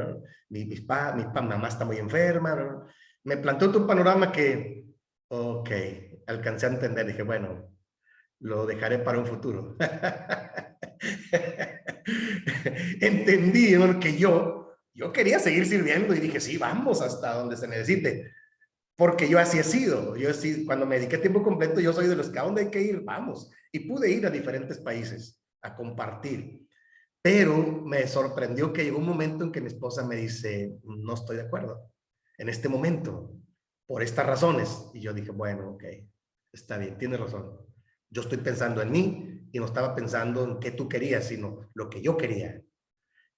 mamá está muy enferma, ¿no? Me planteó un panorama que, ok, alcancé a entender. Dije, bueno, lo dejaré para un futuro. Entendí, ¿no? Que yo quería seguir sirviendo y dije, sí, vamos hasta donde se necesite. Porque yo así he sido. Yo así, cuando me dediqué a tiempo completo, yo soy de los que a dónde hay que ir, vamos. Y pude ir a diferentes países a compartir. Pero me sorprendió que llegó un momento en que mi esposa me dice, no estoy de acuerdo en este momento, por estas razones. Y yo dije, bueno, ok, está bien, tienes razón. Yo estoy pensando en mí y no estaba pensando en qué tú querías, sino lo que yo quería.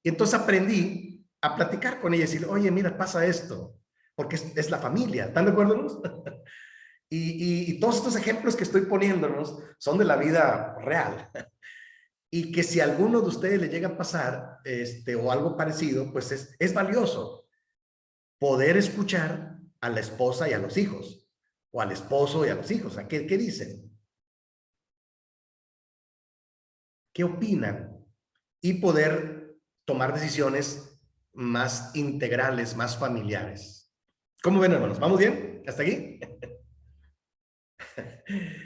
Y entonces aprendí a platicar con ella y decir, oye, mira, pasa esto, porque es la familia, ¿están de acuerdo? Y todos estos ejemplos que estoy poniéndonos son de la vida real. Y que si a alguno de ustedes le llega a pasar o algo parecido, pues es valioso poder escuchar a la esposa y a los hijos, o al esposo y a los hijos. ¿Qué dicen? ¿Qué opinan? Y poder tomar decisiones más integrales, más familiares. ¿Cómo ven, hermanos? ¿Vamos bien? ¿Hasta aquí?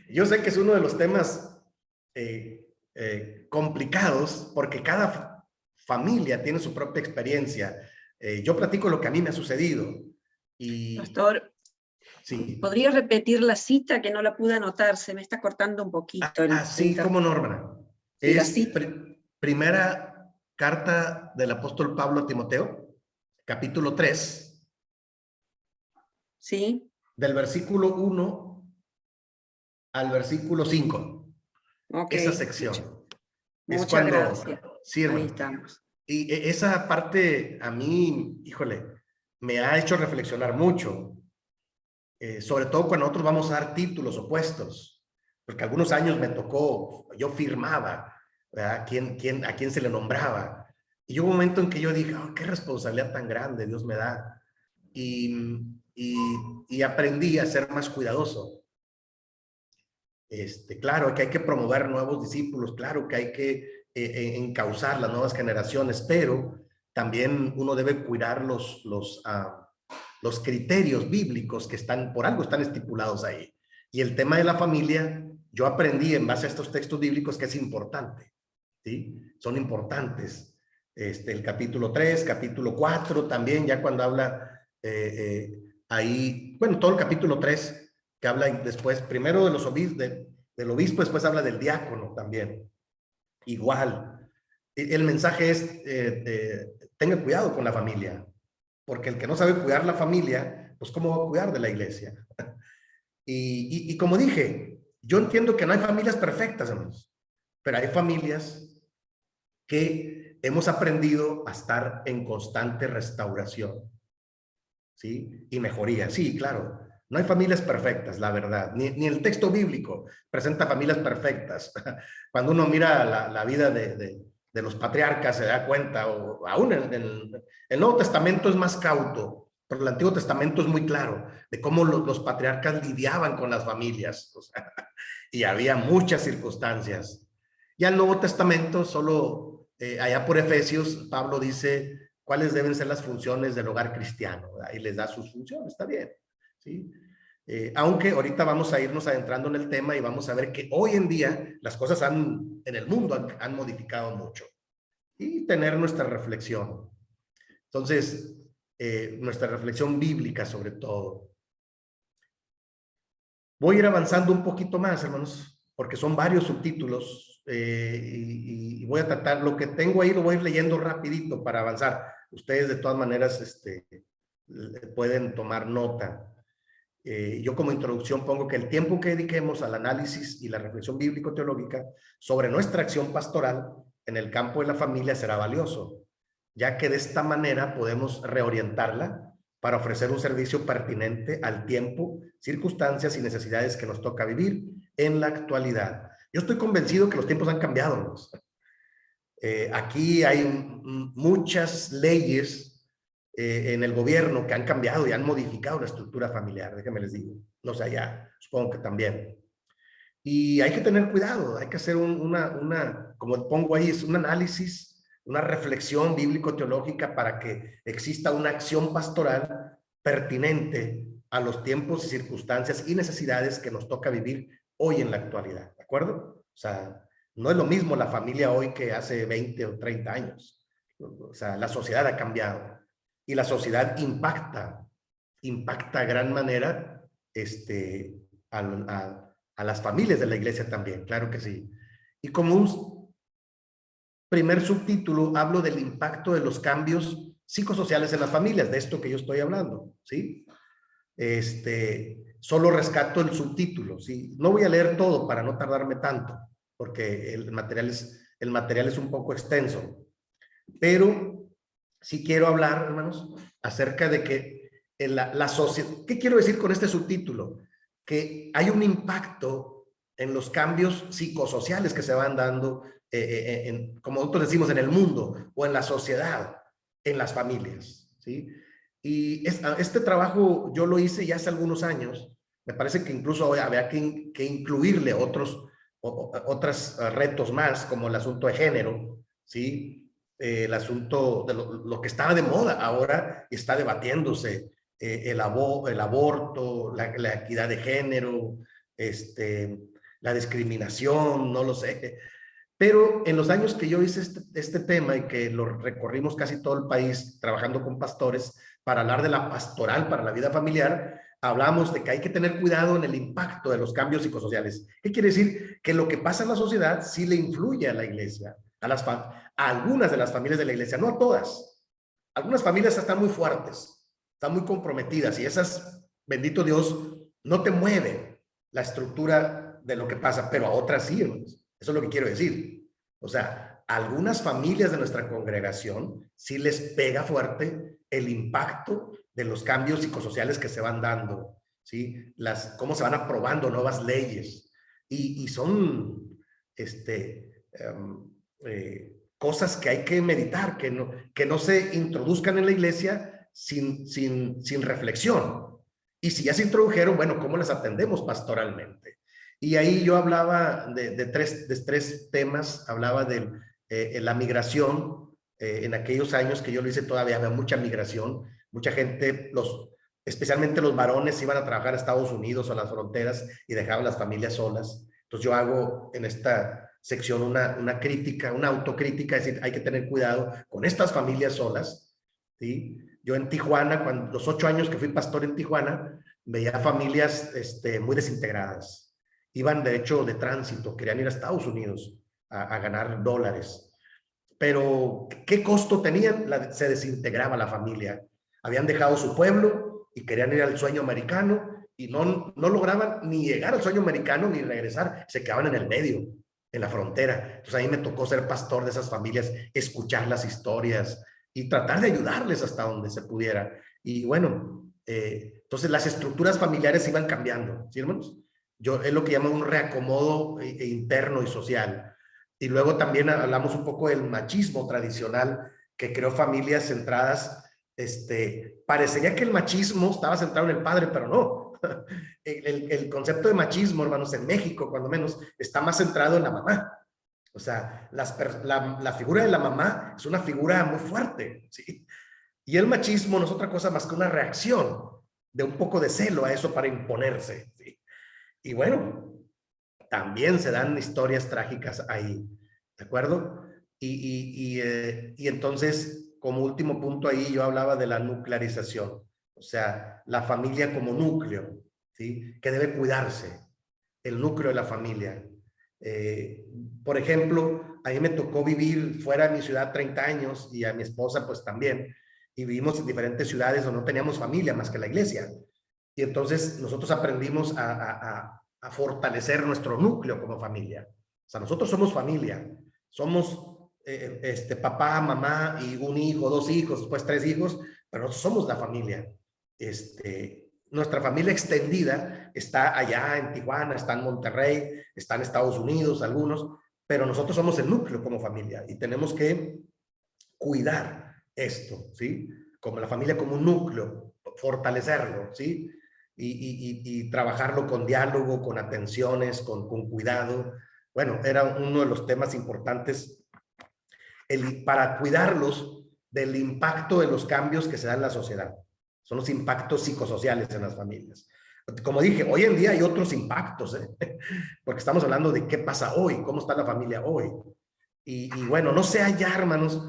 Yo sé que es uno de los temas complicados porque cada familia tiene su propia experiencia. Yo platico lo que a mí me ha sucedido. Y Pastor, sí. ¿podría repetir la cita que no la pude anotar? Se me está cortando un poquito. Sí, cómo no, hermana. Sí, la Es cita. primera carta del apóstol Pablo a Timoteo, capítulo 3, Sí. del versículo 1 al versículo 5. Ok. Esa sección. Es Muchas cuando, gracias. sí, Ahí hermano. estamos. Y esa parte a mí, híjole, me ha hecho reflexionar mucho, sobre todo cuando nosotros vamos a dar títulos opuestos, porque algunos años me tocó, yo firmaba, ¿verdad? ¿A quién se le nombraba? Y hubo un momento en que yo dije, oh, qué responsabilidad tan grande Dios me da. Y, y, y aprendí a ser más cuidadoso. Claro que hay que promover nuevos discípulos, claro que hay que encauzar las nuevas generaciones, pero también uno debe cuidar los criterios bíblicos que están, por algo están estipulados ahí. Y el tema de la familia, yo aprendí en base a estos textos bíblicos que es importante, ¿sí? Son importantes. El capítulo 3, capítulo 4, también ya cuando habla ahí, bueno, todo el capítulo 3 que habla después, primero de los obispos, del obispo, después habla del diácono también. Igual. El mensaje es, tenga cuidado con la familia, porque el que no sabe cuidar la familia, pues ¿cómo va a cuidar de la iglesia? Y como dije, yo entiendo que no hay familias perfectas, hermanos, pero hay familias que hemos aprendido a estar en constante restauración, ¿sí? Y mejoría. Sí, claro, no hay familias perfectas, la verdad. Ni el texto bíblico presenta familias perfectas. Cuando uno mira la vida de los patriarcas se da cuenta, o aún el Nuevo Testamento es más cauto, pero el Antiguo Testamento es muy claro de cómo los patriarcas lidiaban con las familias. O sea, y había muchas circunstancias. Ya el Nuevo Testamento, solo allá por Efesios, Pablo dice cuáles deben ser las funciones del hogar cristiano, ¿verdad? Y les da sus funciones, está bien, ¿sí? Aunque ahorita vamos a irnos adentrando en el tema y vamos a ver que hoy en día las cosas en el mundo han modificado mucho. Y tener nuestra reflexión. Entonces, nuestra reflexión bíblica sobre todo. Voy a ir avanzando un poquito más, hermanos, porque son varios subtítulos y voy a tratar, lo que tengo ahí lo voy a ir leyendo rapidito para avanzar. Ustedes de todas maneras pueden tomar nota. Yo como introducción pongo que el tiempo que dediquemos al análisis y la reflexión bíblico-teológica sobre nuestra acción pastoral en el campo de la familia será valioso, ya que de esta manera podemos reorientarla para ofrecer un servicio pertinente al tiempo, circunstancias y necesidades que nos toca vivir en la actualidad. Yo estoy convencido que los tiempos han cambiado, ¿no? Aquí hay muchas leyes en el gobierno que han cambiado y han modificado la estructura familiar, déjenme les digo. No sé, ya supongo que también. Y hay que tener cuidado, hay que hacer como pongo ahí, es un análisis, una reflexión bíblico-teológica para que exista una acción pastoral pertinente a los tiempos y circunstancias y necesidades que nos toca vivir hoy en la actualidad, ¿de acuerdo? O sea, no es lo mismo la familia hoy que hace 20 o 30 años. O sea, la sociedad ha cambiado y la sociedad impacta a gran manera a las familias de la iglesia también, claro que sí. Y como un primer subtítulo, hablo del impacto de los cambios psicosociales en las familias, de esto que yo estoy hablando, ¿sí? Solo rescato el subtítulo, ¿sí? No voy a leer todo para no tardarme tanto, porque el material es un poco extenso, pero sí quiero hablar, hermanos, acerca de que la sociedad, ¿qué quiero decir con este subtítulo? Que hay un impacto en los cambios psicosociales que se van dando, como nosotros decimos, en el mundo o en la sociedad, en las familias, ¿sí? Y este trabajo yo lo hice ya hace algunos años. Me parece que incluso había que incluirle otros retos más, como el asunto de género, ¿sí? El asunto de lo que estaba de moda ahora está debatiéndose, el aborto, la equidad de género, la discriminación, no lo sé. Pero en los años que yo hice este tema y que lo recorrimos casi todo el país trabajando con pastores para hablar de la pastoral para la vida familiar, hablamos de que hay que tener cuidado en el impacto de los cambios psicosociales. ¿Qué quiere decir? Que lo que pasa en la sociedad sí le influye a la iglesia, a algunas de las familias de la iglesia, no a todas. Algunas familias están muy fuertes, están muy comprometidas y esas, bendito Dios, no te mueven la estructura de lo que pasa, pero a otras sí, hermanos. Eso es lo que quiero decir. O sea, a algunas familias de nuestra congregación sí les pega fuerte el impacto de los cambios psicosociales que se van dando, ¿sí? Cómo se van aprobando nuevas leyes. Y son cosas que hay que meditar, que no se introduzcan en la iglesia sin reflexión. Y si ya se introdujeron, bueno, ¿cómo las atendemos pastoralmente? Y ahí yo hablaba de tres temas, hablaba de la migración. En aquellos años que yo lo hice todavía había mucha migración, mucha gente, especialmente los varones iban a trabajar a Estados Unidos o a las fronteras y dejaban las familias solas. Entonces yo hago en esta sección una crítica, una autocrítica, es decir, hay que tener cuidado con estas familias solas, ¿sí? Yo en Tijuana, los 8 años que fui pastor en Tijuana, veía familias muy desintegradas. Iban de hecho de tránsito, querían ir a Estados Unidos a ganar dólares. pero ¿qué costo tenían? Se desintegraba la familia. Habían dejado su pueblo y querían ir al sueño americano y no lograban ni llegar al sueño americano ni regresar, se quedaban en el medio, en la frontera. Entonces ahí me tocó ser pastor de esas familias, escuchar las historias y tratar de ayudarles hasta donde se pudiera. Y bueno, entonces las estructuras familiares iban cambiando, ¿sí, hermanos? Yo es lo que llamo un reacomodo interno y social. Y luego también hablamos un poco del machismo tradicional que creó familias centradas. Parecería que el machismo estaba centrado en el padre, pero no. El concepto de machismo, hermanos, en México, cuando menos, está más centrado en la mamá. O sea, la figura de la mamá es una figura muy fuerte, ¿sí? Y el machismo no es otra cosa más que una reacción de un poco de celo a eso para imponerse, ¿sí? Y bueno, también se dan historias trágicas ahí, ¿de acuerdo? Y entonces, como último punto ahí, yo hablaba de la nuclearización, o sea, la familia como núcleo, ¿sí? Que debe cuidarse, el núcleo de la familia. Eh, por ejemplo, a mí me tocó vivir fuera de mi ciudad 30 años y a mi esposa pues también, y vivimos en diferentes ciudades donde no teníamos familia más que la iglesia. Y entonces nosotros aprendimos a fortalecer nuestro núcleo como familia. O sea, nosotros somos familia, somos papá, mamá y un hijo, dos hijos, después tres hijos, pero nosotros somos la familia. Nuestra familia extendida está allá en Tijuana, está en Monterrey, está en Estados Unidos, algunos, pero nosotros somos el núcleo como familia y tenemos que cuidar esto, ¿sí? Como la familia como un núcleo, fortalecerlo, ¿sí? Y trabajarlo con diálogo, con atenciones, con cuidado. Bueno, era uno de los temas importantes para cuidarlos del impacto de los cambios que se dan en la sociedad. Son los impactos psicosociales en las familias. Como dije, hoy en día hay otros impactos, ¿eh? Porque estamos hablando de qué pasa hoy, cómo está la familia hoy. Y bueno, no sé allá, hermanos,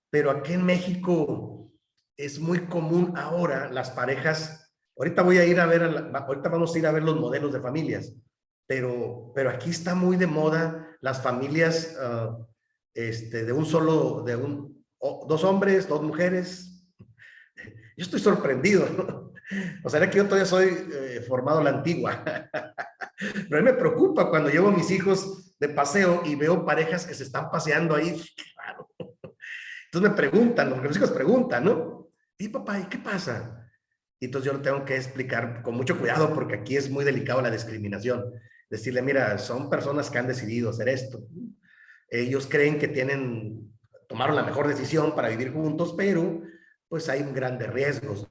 pero aquí en México es muy común ahora las parejas. Ahorita voy a ir a ver, ahorita vamos a ir a ver los modelos de familias, pero aquí está muy de moda las familias de un solo, dos hombres, dos mujeres. Yo estoy sorprendido, ¿no? O sea, que yo todavía soy formado a la antigua. Pero a mí me preocupa cuando llevo a mis hijos de paseo y veo parejas que se están paseando ahí. Qué raro. Entonces me preguntan, los hijos preguntan, ¿no? ¿Y papá, y qué pasa? Y entonces yo lo tengo que explicar con mucho cuidado porque aquí es muy delicado la discriminación. Decirle, mira, son personas que han decidido hacer esto. Ellos creen que tomaron la mejor decisión para vivir juntos, pero pues hay grandes riesgos.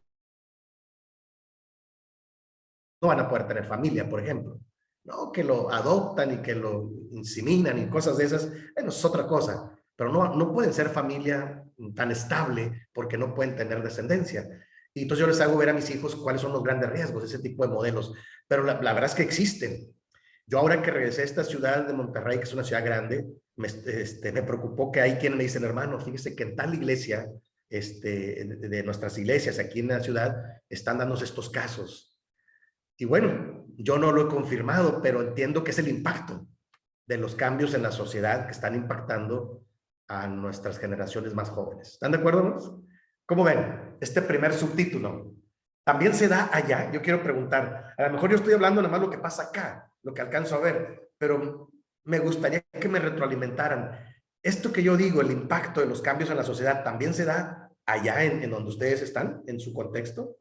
No van a poder tener familia, por ejemplo. No, que lo adoptan y que lo inseminan y cosas de esas, bueno, es otra cosa, pero no pueden ser familia tan estable porque no pueden tener descendencia. Y entonces yo les hago ver a mis hijos cuáles son los grandes riesgos de ese tipo de modelos, pero la verdad es que existen. Yo ahora que regresé a esta ciudad de Monterrey, que es una ciudad grande, me preocupó que hay quienes me dicen, hermano, fíjese que en tal iglesia, de nuestras iglesias aquí en la ciudad, están dándose estos casos. Y bueno, yo no lo he confirmado, pero entiendo que es el impacto de los cambios en la sociedad que están impactando a nuestras generaciones más jóvenes. ¿Están de acuerdo, no? ¿Cómo ven? Este primer subtítulo también se da allá. Yo quiero preguntar, a lo mejor yo estoy hablando nada más lo que pasa acá, lo que alcanzo a ver, pero me gustaría que me retroalimentaran. Esto que yo digo, el impacto de los cambios en la sociedad, ¿también se da allá en donde ustedes están, en su contexto?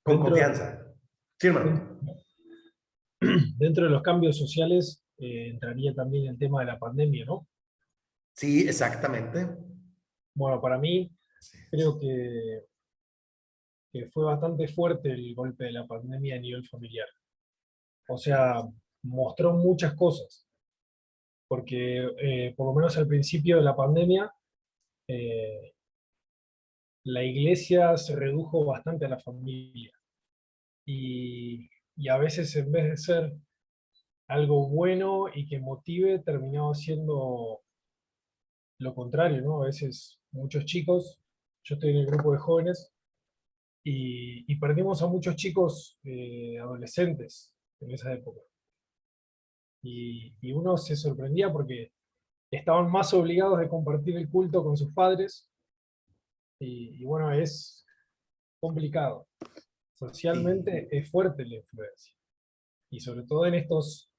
Con Dentro, confianza. Sí, den- hermano. dentro de los cambios sociales entraría también el tema de la pandemia, ¿no? Sí, exactamente. Bueno, para mí creo que fue bastante fuerte el golpe de la pandemia a nivel familiar. O sea, mostró muchas cosas, porque por lo menos al principio de la pandemia, eh, la iglesia se redujo bastante a la familia. Y a veces en vez de ser algo bueno y que motive, terminaba siendo lo contrario, ¿no? A veces muchos chicos, yo estoy en el grupo de jóvenes, y perdimos a muchos chicos adolescentes en esa época. y uno se sorprendía porque estaban más obligados de compartir el culto con sus padres, y bueno, es complicado. Socialmente Sí, es fuerte la influencia, y sobre todo en estos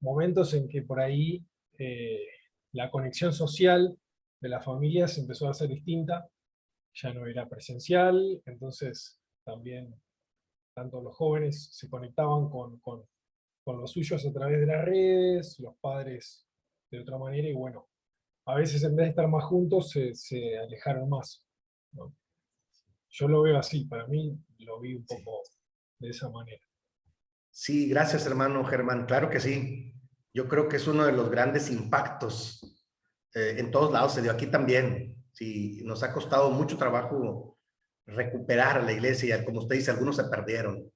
momentos en que por ahí eh, la conexión social de las familias empezó a ser distinta, ya no era presencial, entonces también tanto los jóvenes se conectaban con los suyos a través de las redes, los padres de otra manera, y bueno, a veces en vez de estar más juntos se alejaron más, ¿no? Yo lo veo así, para mí lo vi un sí. poco de esa manera. Sí, gracias, hermano Germán. Claro que sí. Yo creo que es uno de los grandes impactos. En todos lados se dio, aquí también. Sí, nos ha costado mucho trabajo recuperar a la iglesia y, como usted dice, algunos se perdieron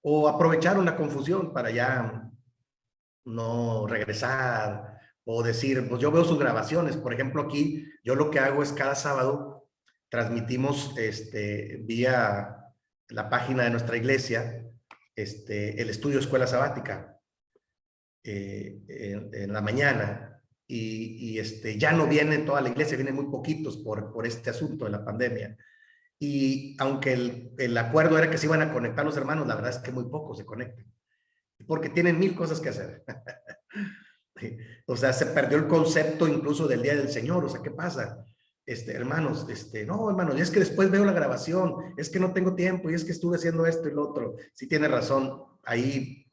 o aprovecharon la confusión para ya no regresar o decir, pues yo veo sus grabaciones. Por ejemplo, aquí yo lo que hago es cada sábado transmitimos vía la página de nuestra iglesia el estudio Escuela Sabática en la mañana ya no viene toda la iglesia, vienen muy poquitos por este asunto de la pandemia. Y aunque el acuerdo era que se iban a conectar los hermanos, la verdad es que muy pocos se conectan, porque tienen mil cosas que hacer. O sea, se perdió el concepto incluso del Día del Señor. O sea, ¿qué pasa? Hermanos, no, hermanos, y es que después veo la grabación, es que no tengo tiempo, y es que estuve haciendo esto y lo otro. Sí tiene razón. Ahí,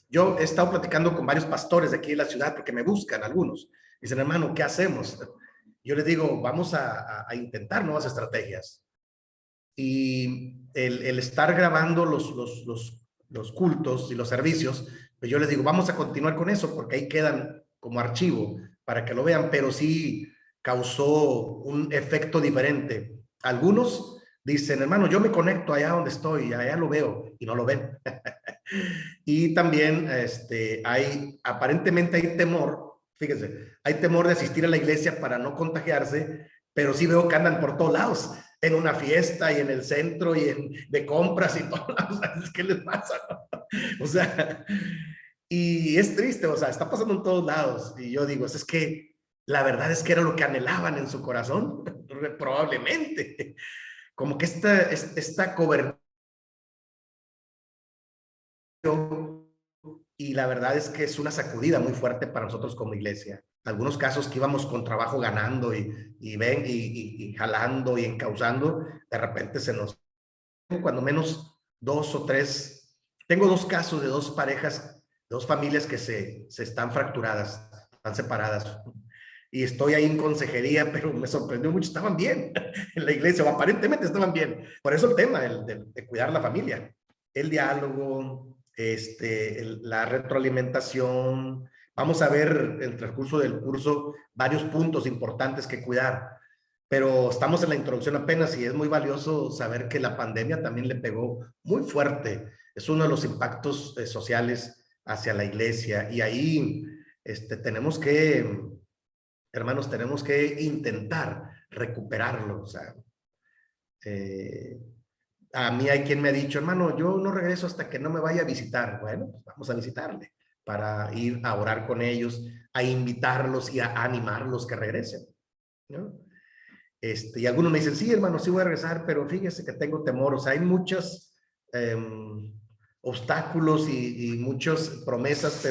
yo he estado platicando con varios pastores de aquí de la ciudad porque me buscan algunos. Dicen, hermano, ¿qué hacemos? Yo les digo, vamos a intentar nuevas estrategias. Y el estar grabando los cultos y los servicios, pues yo les digo, vamos a continuar con eso porque ahí quedan como archivo para que lo vean, pero sí causó un efecto diferente. Algunos dicen, hermano, yo me conecto allá donde estoy, allá lo veo, y no lo ven. Y también aparentemente hay temor, fíjense, hay temor de asistir a la iglesia para no contagiarse, pero sí veo que andan por todos lados, en una fiesta y en el centro y de compras y todo. ¿Qué les pasa? O sea, y es triste, o sea, está pasando en todos lados. Y yo digo, es que la verdad es que era lo que anhelaban en su corazón, probablemente. Como que esta cobertura, y la verdad es que es una sacudida muy fuerte para nosotros como iglesia. Algunos casos que íbamos con trabajo ganando y jalando y encauzando, de repente se nos, cuando menos dos o tres, tengo dos casos de dos parejas, dos familias que se están fracturadas, están separadas. Y estoy ahí en consejería, pero me sorprendió mucho, estaban bien en la iglesia, o aparentemente estaban bien. Por eso el tema de cuidar la familia, el diálogo, la retroalimentación. Vamos a ver en el transcurso del curso varios puntos importantes que cuidar, pero estamos en la introducción apenas y es muy valioso saber que la pandemia también le pegó muy fuerte. Es uno de los impactos sociales hacia la iglesia y ahí tenemos que, hermanos, tenemos que intentar recuperarlo. O sea, eh, a mí hay quien me ha dicho, hermano, yo no regreso hasta que no me vaya a visitar. Bueno, pues vamos a visitarle para ir a orar con ellos, a invitarlos y a animarlos que regresen, ¿no? Y algunos me dicen, sí, hermano, sí voy a regresar, pero fíjese que tengo temor. O sea, hay muchos obstáculos y muchas promesas,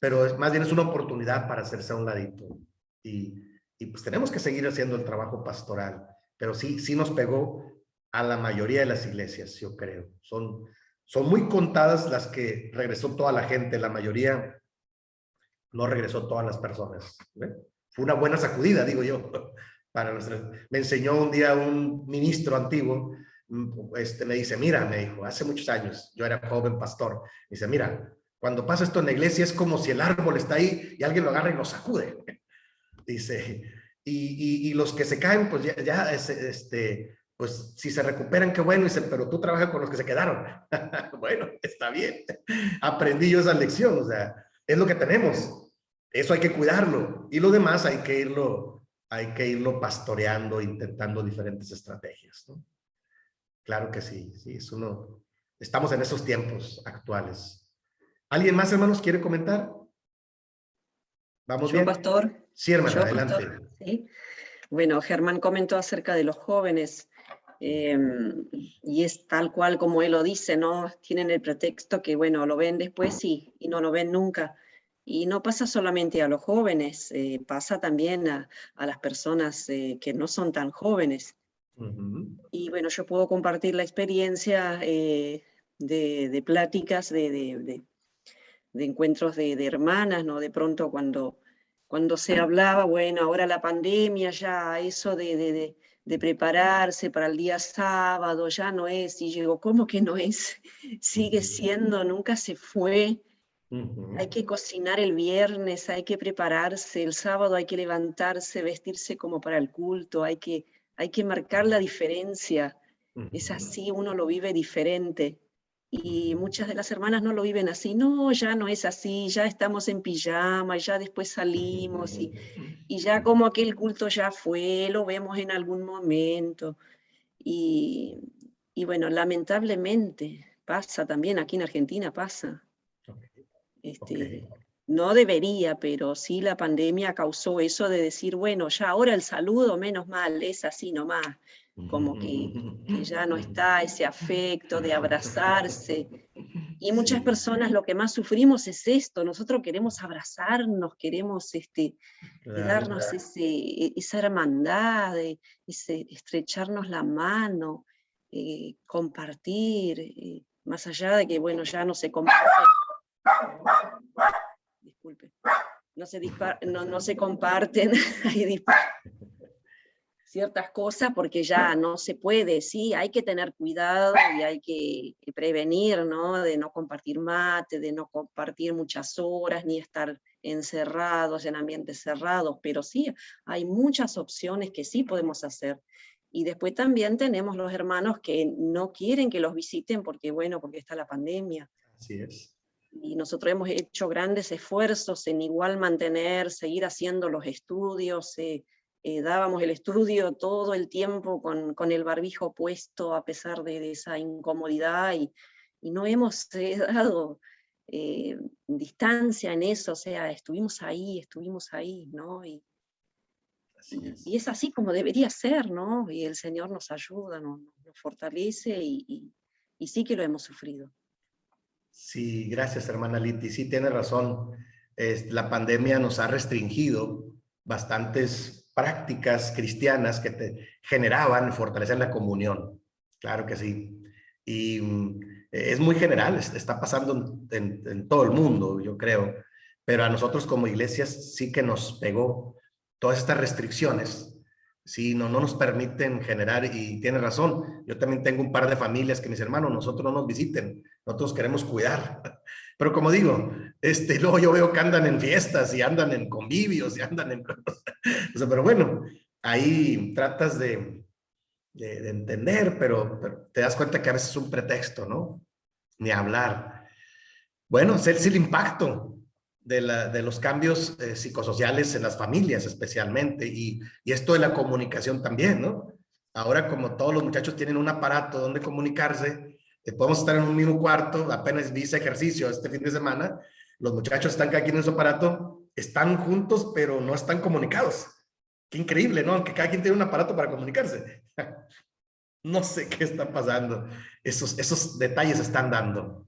pero más bien es una oportunidad para hacerse a un ladito. Y, y pues tenemos que seguir haciendo el trabajo pastoral, pero sí nos pegó a la mayoría de las iglesias, yo creo. Son muy contadas las que regresó toda la gente, la mayoría no regresó todas las personas. ¿Ve? Fue una buena sacudida, digo yo. Me enseñó un día un ministro antiguo, me dice, mira, me dijo, hace muchos años, yo era joven pastor, me dice, mira, cuando pasa esto en la iglesia es como si el árbol está ahí y alguien lo agarra y lo sacude. Dice, y los que se caen, pues ya pues si se recuperan, qué bueno. Dice, pero tú trabajas con los que se quedaron. Bueno, está bien. Aprendí yo esa lección, o sea, es lo que tenemos. Eso hay que cuidarlo. Y lo demás hay que irlo pastoreando, intentando diferentes estrategias, ¿no? Claro que sí, sí, estamos en esos tiempos actuales. ¿Alguien más, hermanos, quiere comentar? ¿Vamos Yo, bien? pastor. Sí, hermana, Yo, adelante. pastor. ¿Sí? Bueno, Germán comentó acerca de los jóvenes, y es tal cual como él lo dice, ¿no? Tienen el pretexto que, bueno, lo ven después y no lo ven nunca. Y no pasa solamente a los jóvenes, pasa también a las personas que no son tan jóvenes. Y bueno, yo puedo compartir la experiencia de pláticas, de encuentros de hermanas, ¿no? De pronto cuando se hablaba, bueno, ahora la pandemia, ya eso de prepararse para el día sábado, ya no es, y yo digo, ¿cómo que no es? Sigue siendo, nunca se fue. Hay que cocinar el viernes, hay que prepararse, el sábado hay que levantarse, vestirse como para el culto, hay que marcar la diferencia. Es así, uno lo vive diferente. Y muchas de las hermanas no lo viven así. No, ya no es así, ya estamos en pijama, ya después salimos y ya como que el culto ya fue, lo vemos en algún momento. Y, y bueno, lamentablemente pasa también, aquí en Argentina pasa. Ok. No debería, pero sí la pandemia causó eso de decir, bueno, ya ahora el saludo, menos mal, es así nomás, como que ya no está ese afecto de abrazarse. Y muchas Sí, personas lo que más sufrimos es esto, nosotros queremos abrazarnos, queremos claro. darnos esa hermandad, estrecharnos la mano, compartir, más allá de que, bueno, ya no se comparte, disculpe, no se comparten ciertas cosas porque ya no se puede, sí, hay que tener cuidado y hay que prevenir, ¿no? De no compartir mate, de no compartir muchas horas, ni estar encerrados en ambientes cerrados, pero sí, hay muchas opciones que sí podemos hacer. Y después también tenemos los hermanos que no quieren que los visiten porque, bueno, porque está la pandemia. Así es. Y nosotros hemos hecho grandes esfuerzos en igual mantener, seguir haciendo los estudios, dábamos el estudio todo el tiempo con el barbijo puesto a pesar de esa incomodidad y no hemos dado distancia en eso, o sea, estuvimos ahí, ¿no? Así es. Y es así como debería ser, ¿no? Y el Señor nos ayuda, nos fortalece y sí que lo hemos sufrido. Sí, gracias, hermana Liti. Sí, tiene razón. La pandemia nos ha restringido bastantes prácticas cristianas que te generaban fortalecer la comunión. Claro que sí. Y es muy general, está pasando en todo el mundo, yo creo. Pero a nosotros como iglesias sí que nos pegó todas estas restricciones. Sí, no nos permiten generar, y tiene razón. Yo también tengo un par de familias que mis hermanos, nosotros no nos visiten. Nosotros queremos cuidar. Pero como digo, luego yo veo que andan en fiestas y andan en convivios y andan en... O sea, pero bueno, ahí tratas de entender, pero te das cuenta que a veces es un pretexto, ¿no? Ni hablar. Bueno, es el impacto de los cambios psicosociales en las familias especialmente y esto de la comunicación también, ¿no? Ahora como todos los muchachos tienen un aparato donde comunicarse, podemos estar en un mismo cuarto, apenas hice ejercicio este fin de semana, los muchachos están cada quien en su aparato, están juntos pero no están comunicados. Qué increíble, ¿no? Aunque cada quien tiene un aparato para comunicarse. No sé qué está pasando. Esos detalles están dando.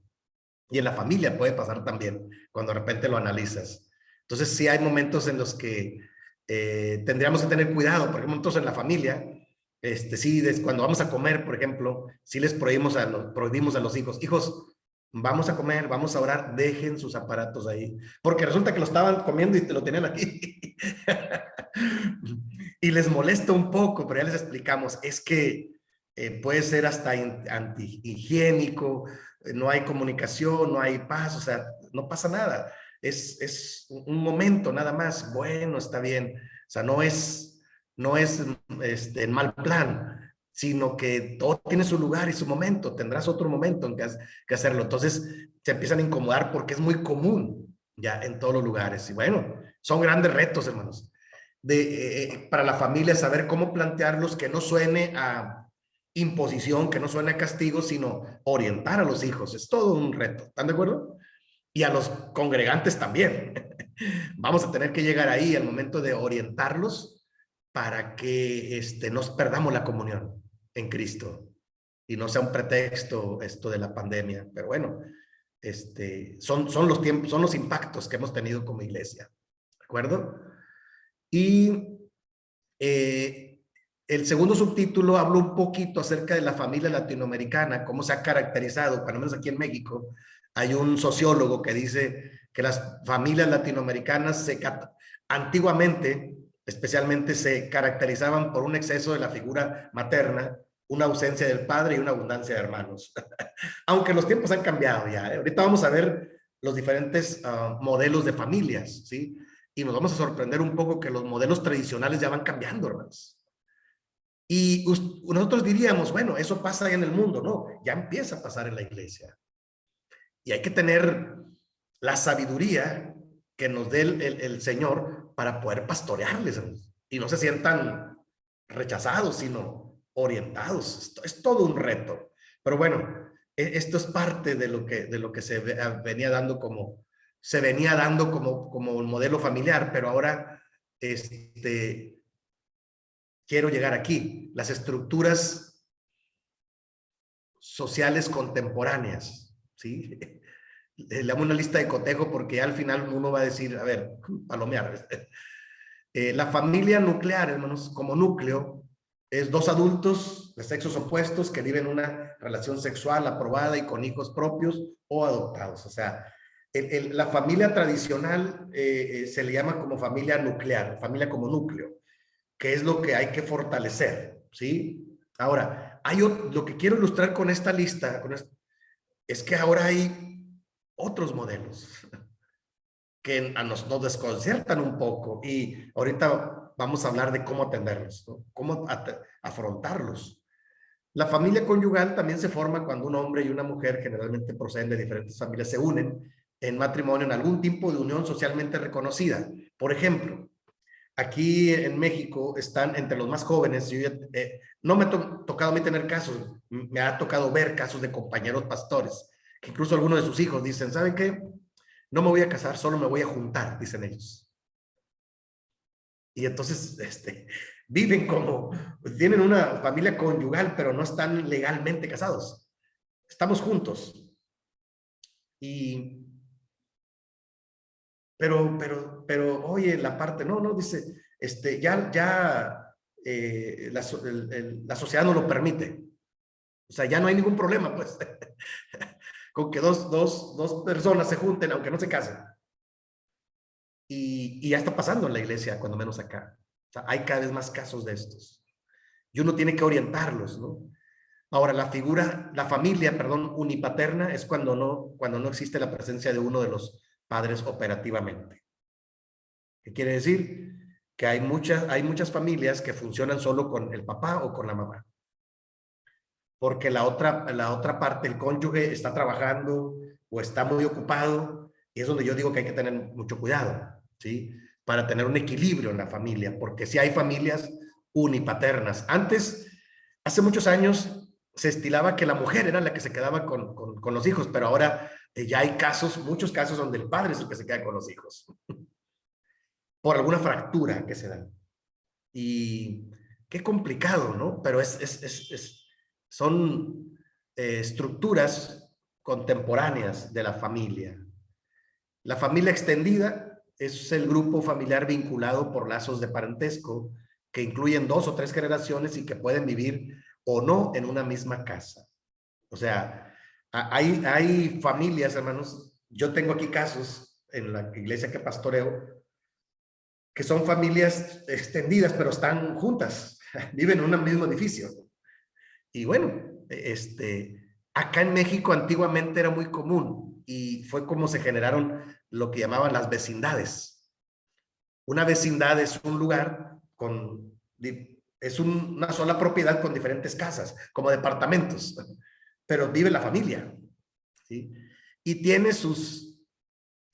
Y en la familia puede pasar también, cuando de repente lo analizas. Entonces, sí hay momentos en los que tendríamos que tener cuidado. Por ejemplo, nosotros en la familia, sí, cuando vamos a comer, por ejemplo, sí les prohibimos a los hijos, vamos a comer, vamos a orar, dejen sus aparatos ahí. Porque resulta que lo estaban comiendo y te lo tenían aquí. Y les molesta un poco, pero ya les explicamos, es que puede ser hasta antihigiénico, no hay comunicación, no hay paz, o sea, no pasa nada. Es un momento nada más, bueno, está bien. O sea, no es en mal plan, sino que todo tiene su lugar y su momento. Tendrás otro momento en que hacerlo. Entonces, se empiezan a incomodar porque es muy común ya en todos los lugares. Y bueno, son grandes retos, hermanos, para la familia saber cómo plantearlos que no suene a imposición, que no suene a castigo, sino orientar a los hijos. Es todo un reto. ¿Están de acuerdo? y a los congregantes también. Vamos a tener que llegar ahí al momento de orientarlos para que nos perdamos la comunión en Cristo y no sea un pretexto esto de la pandemia. Pero bueno, son los tiempos, son los impactos que hemos tenido como iglesia, ¿de acuerdo? Y el segundo subtítulo habla un poquito acerca de la familia latinoamericana, cómo se ha caracterizado, por lo menos aquí en México. Hay un sociólogo que dice que las familias latinoamericanas antiguamente, especialmente, se caracterizaban por un exceso de la figura materna, una ausencia del padre y una abundancia de hermanos. Aunque los tiempos han cambiado ya. Ahorita vamos a ver los diferentes modelos de familias, ¿sí? Y nos vamos a sorprender un poco que los modelos tradicionales ya van cambiando, hermanos. Y nosotros diríamos, bueno, eso pasa ahí en el mundo. No, ya empieza a pasar en la iglesia. Y hay que tener la sabiduría que nos dé el Señor para poder pastorearles y no se sientan rechazados, sino orientados. Esto es todo un reto. Pero bueno, esto es parte de lo que se venía dando como un modelo familiar, pero ahora quiero llegar aquí. Las estructuras sociales contemporáneas, ¿sí? Le damos una lista de cotejo porque al final uno va a decir, a ver, palomear. La familia nuclear, hermanos, como núcleo, es dos adultos de sexos opuestos que viven una relación sexual aprobada y con hijos propios o adoptados. O sea, la familia tradicional se le llama como familia nuclear, familia como núcleo, que es lo que hay que fortalecer, ¿sí? Ahora, lo que quiero ilustrar con esta lista es que ahora hay otros modelos que nos desconcertan un poco y ahorita vamos a hablar de cómo atenderlos, ¿no? Cómo afrontarlos. La familia conyugal también se forma cuando un hombre y una mujer, generalmente proceden de diferentes familias, se unen en matrimonio en algún tipo de unión socialmente reconocida. Por ejemplo, aquí en México están entre los más jóvenes, no me ha tocado a mí tener casos, me ha tocado ver casos de compañeros pastores, que incluso algunos de sus hijos dicen, ¿saben qué? No me voy a casar, solo me voy a juntar, dicen ellos. Y entonces viven tienen una familia conyugal, pero no están legalmente casados. Estamos juntos. Pero, oye, la parte, no, dice, la sociedad no lo permite. O sea, ya no hay ningún problema, pues, con que dos personas se junten, aunque no se casen. Y ya está pasando en la iglesia, cuando menos acá. O sea, hay cada vez más casos de estos. Y uno tiene que orientarlos, ¿no? Ahora, la familia, unipaterna, es cuando no existe la presencia de uno de los padres operativamente. ¿Qué quiere decir? Que hay muchas familias que funcionan solo con el papá o con la mamá. Porque la otra parte, el cónyuge, está trabajando o está muy ocupado, y es donde yo digo que hay que tener mucho cuidado, ¿sí? Para tener un equilibrio en la familia, porque sí hay familias unipaternas. Hace muchos años, se estilaba que la mujer era la que se quedaba con los hijos, pero ahora ya hay muchos casos donde el padre es el que se queda con los hijos, por alguna fractura que se da. Y qué complicado, ¿no? Pero son estructuras contemporáneas de la familia. La familia extendida es el grupo familiar vinculado por lazos de parentesco que incluyen 2 o 3 generaciones y que pueden vivir o no en una misma casa. O sea, hay familias, hermanos. Yo tengo aquí casos en la iglesia que pastoreo que son familias extendidas, pero están juntas, viven en un mismo edificio. Y bueno, acá en México antiguamente era muy común y fue como se generaron lo que llamaban las vecindades. Una vecindad es un lugar es una sola propiedad con diferentes casas, como departamentos, pero vive la familia, ¿sí? Y tiene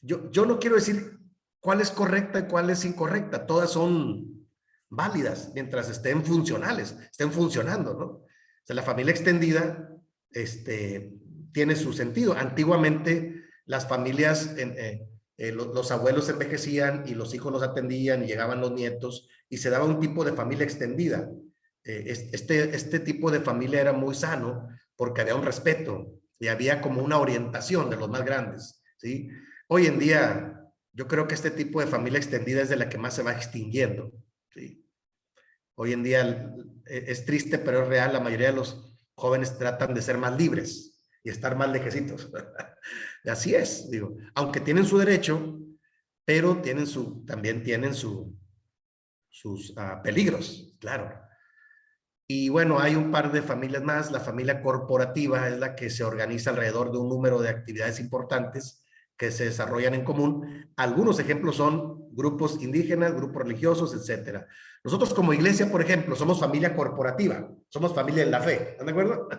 yo no quiero decir cuál es correcta y cuál es incorrecta, todas son válidas mientras estén funcionando, ¿no? O sea, la familia extendida tiene su sentido. Antiguamente las familias, los abuelos envejecían y los hijos los atendían y llegaban los nietos y se daba un tipo de familia extendida. Este tipo de familia era muy sano porque había un respeto y había como una orientación de los más grandes, ¿sí? Hoy en día, yo creo que este tipo de familia extendida es de la que más se va extinguiendo, ¿sí? Hoy en día es triste, pero es real, la mayoría de los jóvenes tratan de ser más libres y estar más lejecitos. Así es, digo, aunque tienen su derecho, pero también tienen sus peligros, claro. Y bueno, hay un par de familias más. La familia corporativa es la que se organiza alrededor de un número de actividades importantes que se desarrollan en común. Algunos ejemplos son grupos indígenas, grupos religiosos, etcétera. Nosotros como iglesia, por ejemplo, somos familia corporativa, somos familia en la fe, ¿están de acuerdo?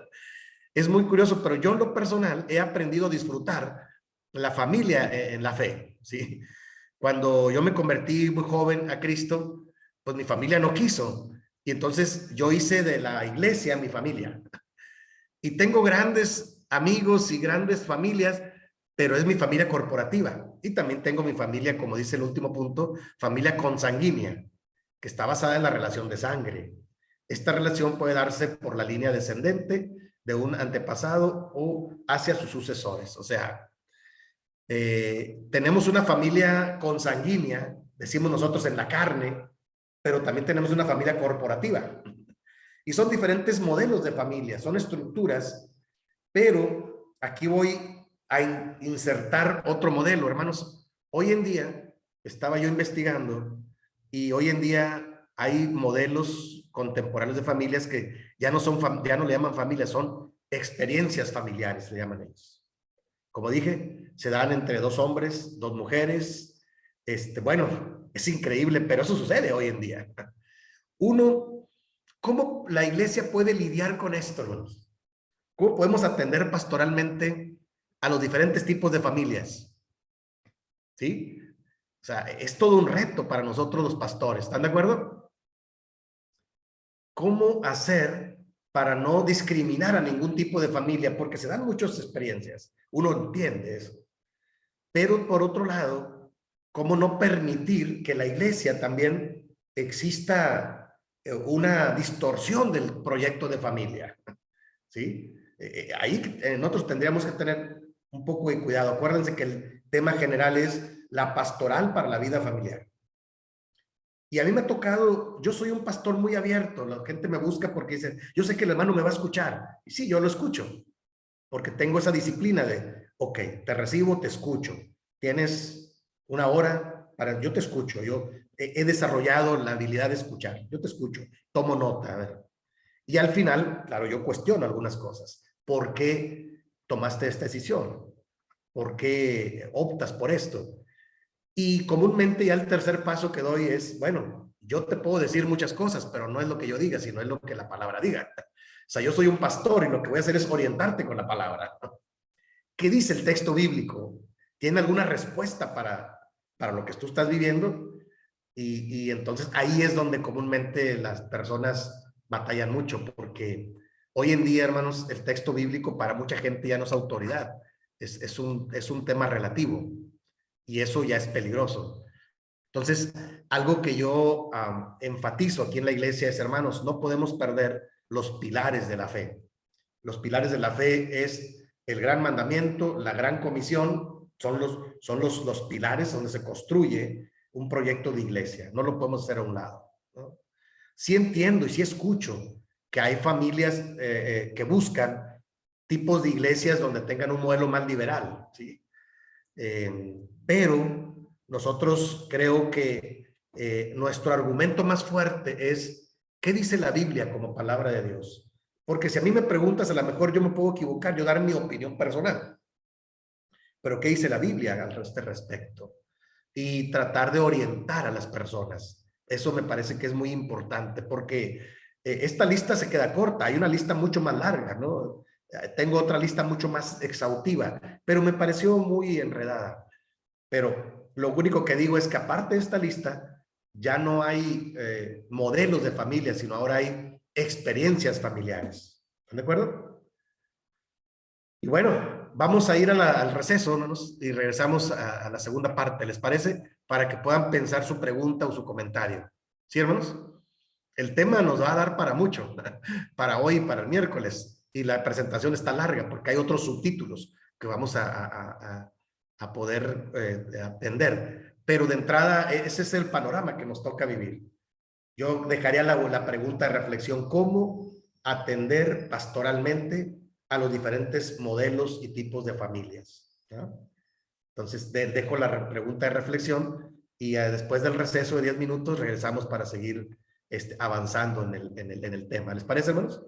Es muy curioso, pero yo en lo personal he aprendido a disfrutar la familia en la fe, ¿sí? Cuando yo me convertí muy joven a Cristo, pues mi familia no quiso. Y entonces yo hice de la iglesia mi familia. Y tengo grandes amigos y grandes familias, pero es mi familia corporativa. Y también tengo mi familia, como dice el último punto, familia consanguínea, que está basada en la relación de sangre. Esta relación puede darse por la línea descendente de un antepasado o hacia sus sucesores. O sea, tenemos una familia consanguínea, decimos nosotros en la carne, pero también tenemos una familia corporativa. Y son diferentes modelos de familia, son estructuras, pero aquí voy a insertar otro modelo, hermanos. Hoy en día, estaba yo investigando, y hoy en día hay modelos contemporáneos de familias que ya no le llaman familias, son experiencias familiares, le llaman ellos. Como dije, se dan entre dos hombres, dos mujeres. Bueno, es increíble, pero eso sucede hoy en día. Uno, ¿cómo la iglesia puede lidiar con esto, hermanos? ¿Cómo podemos atender pastoralmente a los diferentes tipos de familias? ¿Sí? O sea, es todo un reto para nosotros los pastores. ¿Están de acuerdo? ¿Cómo hacer para no discriminar a ningún tipo de familia? Porque se dan muchas experiencias. Uno entiende eso. Pero por otro lado, ¿cómo no permitir que la iglesia también exista una distorsión del proyecto de familia? ¿Sí? Ahí nosotros tendríamos que tener un poco de cuidado. Acuérdense que el tema general es la pastoral para la vida familiar. Y a mí me ha tocado, yo soy un pastor muy abierto, la gente me busca porque dice, yo sé que el hermano me va a escuchar. Y sí, yo lo escucho, porque tengo esa disciplina de, ok, te recibo, te escucho. Tienes una hora yo te escucho. Yo he desarrollado la habilidad de escuchar. Yo te escucho, tomo nota. A ver. Y al final, claro, yo cuestiono algunas cosas. ¿Por qué tomaste esta decisión? ¿Por qué optas por esto? Y comúnmente ya el tercer paso que doy es, bueno, yo te puedo decir muchas cosas, pero no es lo que yo diga, sino es lo que la palabra diga. O sea, yo soy un pastor y lo que voy a hacer es orientarte con la palabra. ¿Qué dice el texto bíblico? ¿Tiene alguna respuesta para lo que tú estás viviendo? Y entonces ahí es donde comúnmente las personas batallan mucho, porque hoy en día, hermanos, el texto bíblico para mucha gente ya no es autoridad, es un tema relativo, y eso ya es peligroso. Entonces, algo que yo enfatizo aquí en la iglesia es, hermanos, no podemos perder los pilares de la fe. Los pilares de la fe es el gran mandamiento, la gran comisión, son los pilares donde se construye un proyecto de iglesia. No lo podemos hacer a un lado, ¿no? Sí entiendo y sí escucho que hay familias que buscan tipos de iglesias donde tengan un modelo más liberal, ¿sí? Pero nosotros creo que nuestro argumento más fuerte es, ¿qué dice la Biblia como palabra de Dios? Porque si a mí me preguntas, a lo mejor yo me puedo equivocar, yo dar mi opinión personal. Pero ¿qué dice la Biblia al respecto? Y tratar de orientar a las personas. Eso me parece que es muy importante, porque esta lista se queda corta. Hay una lista mucho más larga, ¿no? Tengo otra lista mucho más exhaustiva, pero me pareció muy enredada. Pero lo único que digo es que aparte de esta lista, ya no hay modelos de familia, sino ahora hay experiencias familiares. ¿Están de acuerdo? Y bueno, vamos a ir al receso, ¿no? Y regresamos a la segunda parte, ¿les parece? Para que puedan pensar su pregunta o su comentario. ¿Sí, hermanos? El tema nos va a dar para mucho, para hoy, para el miércoles, y la presentación está larga porque hay otros subtítulos que vamos a poder atender. Pero de entrada, ese es el panorama que nos toca vivir. Yo dejaría la pregunta de reflexión: ¿cómo atender pastoralmente a los diferentes modelos y tipos de familias? ¿No? Entonces, dejo la pregunta de reflexión y después del receso de 10 minutos regresamos para seguir avanzando en el tema. ¿Les parece, hermanos?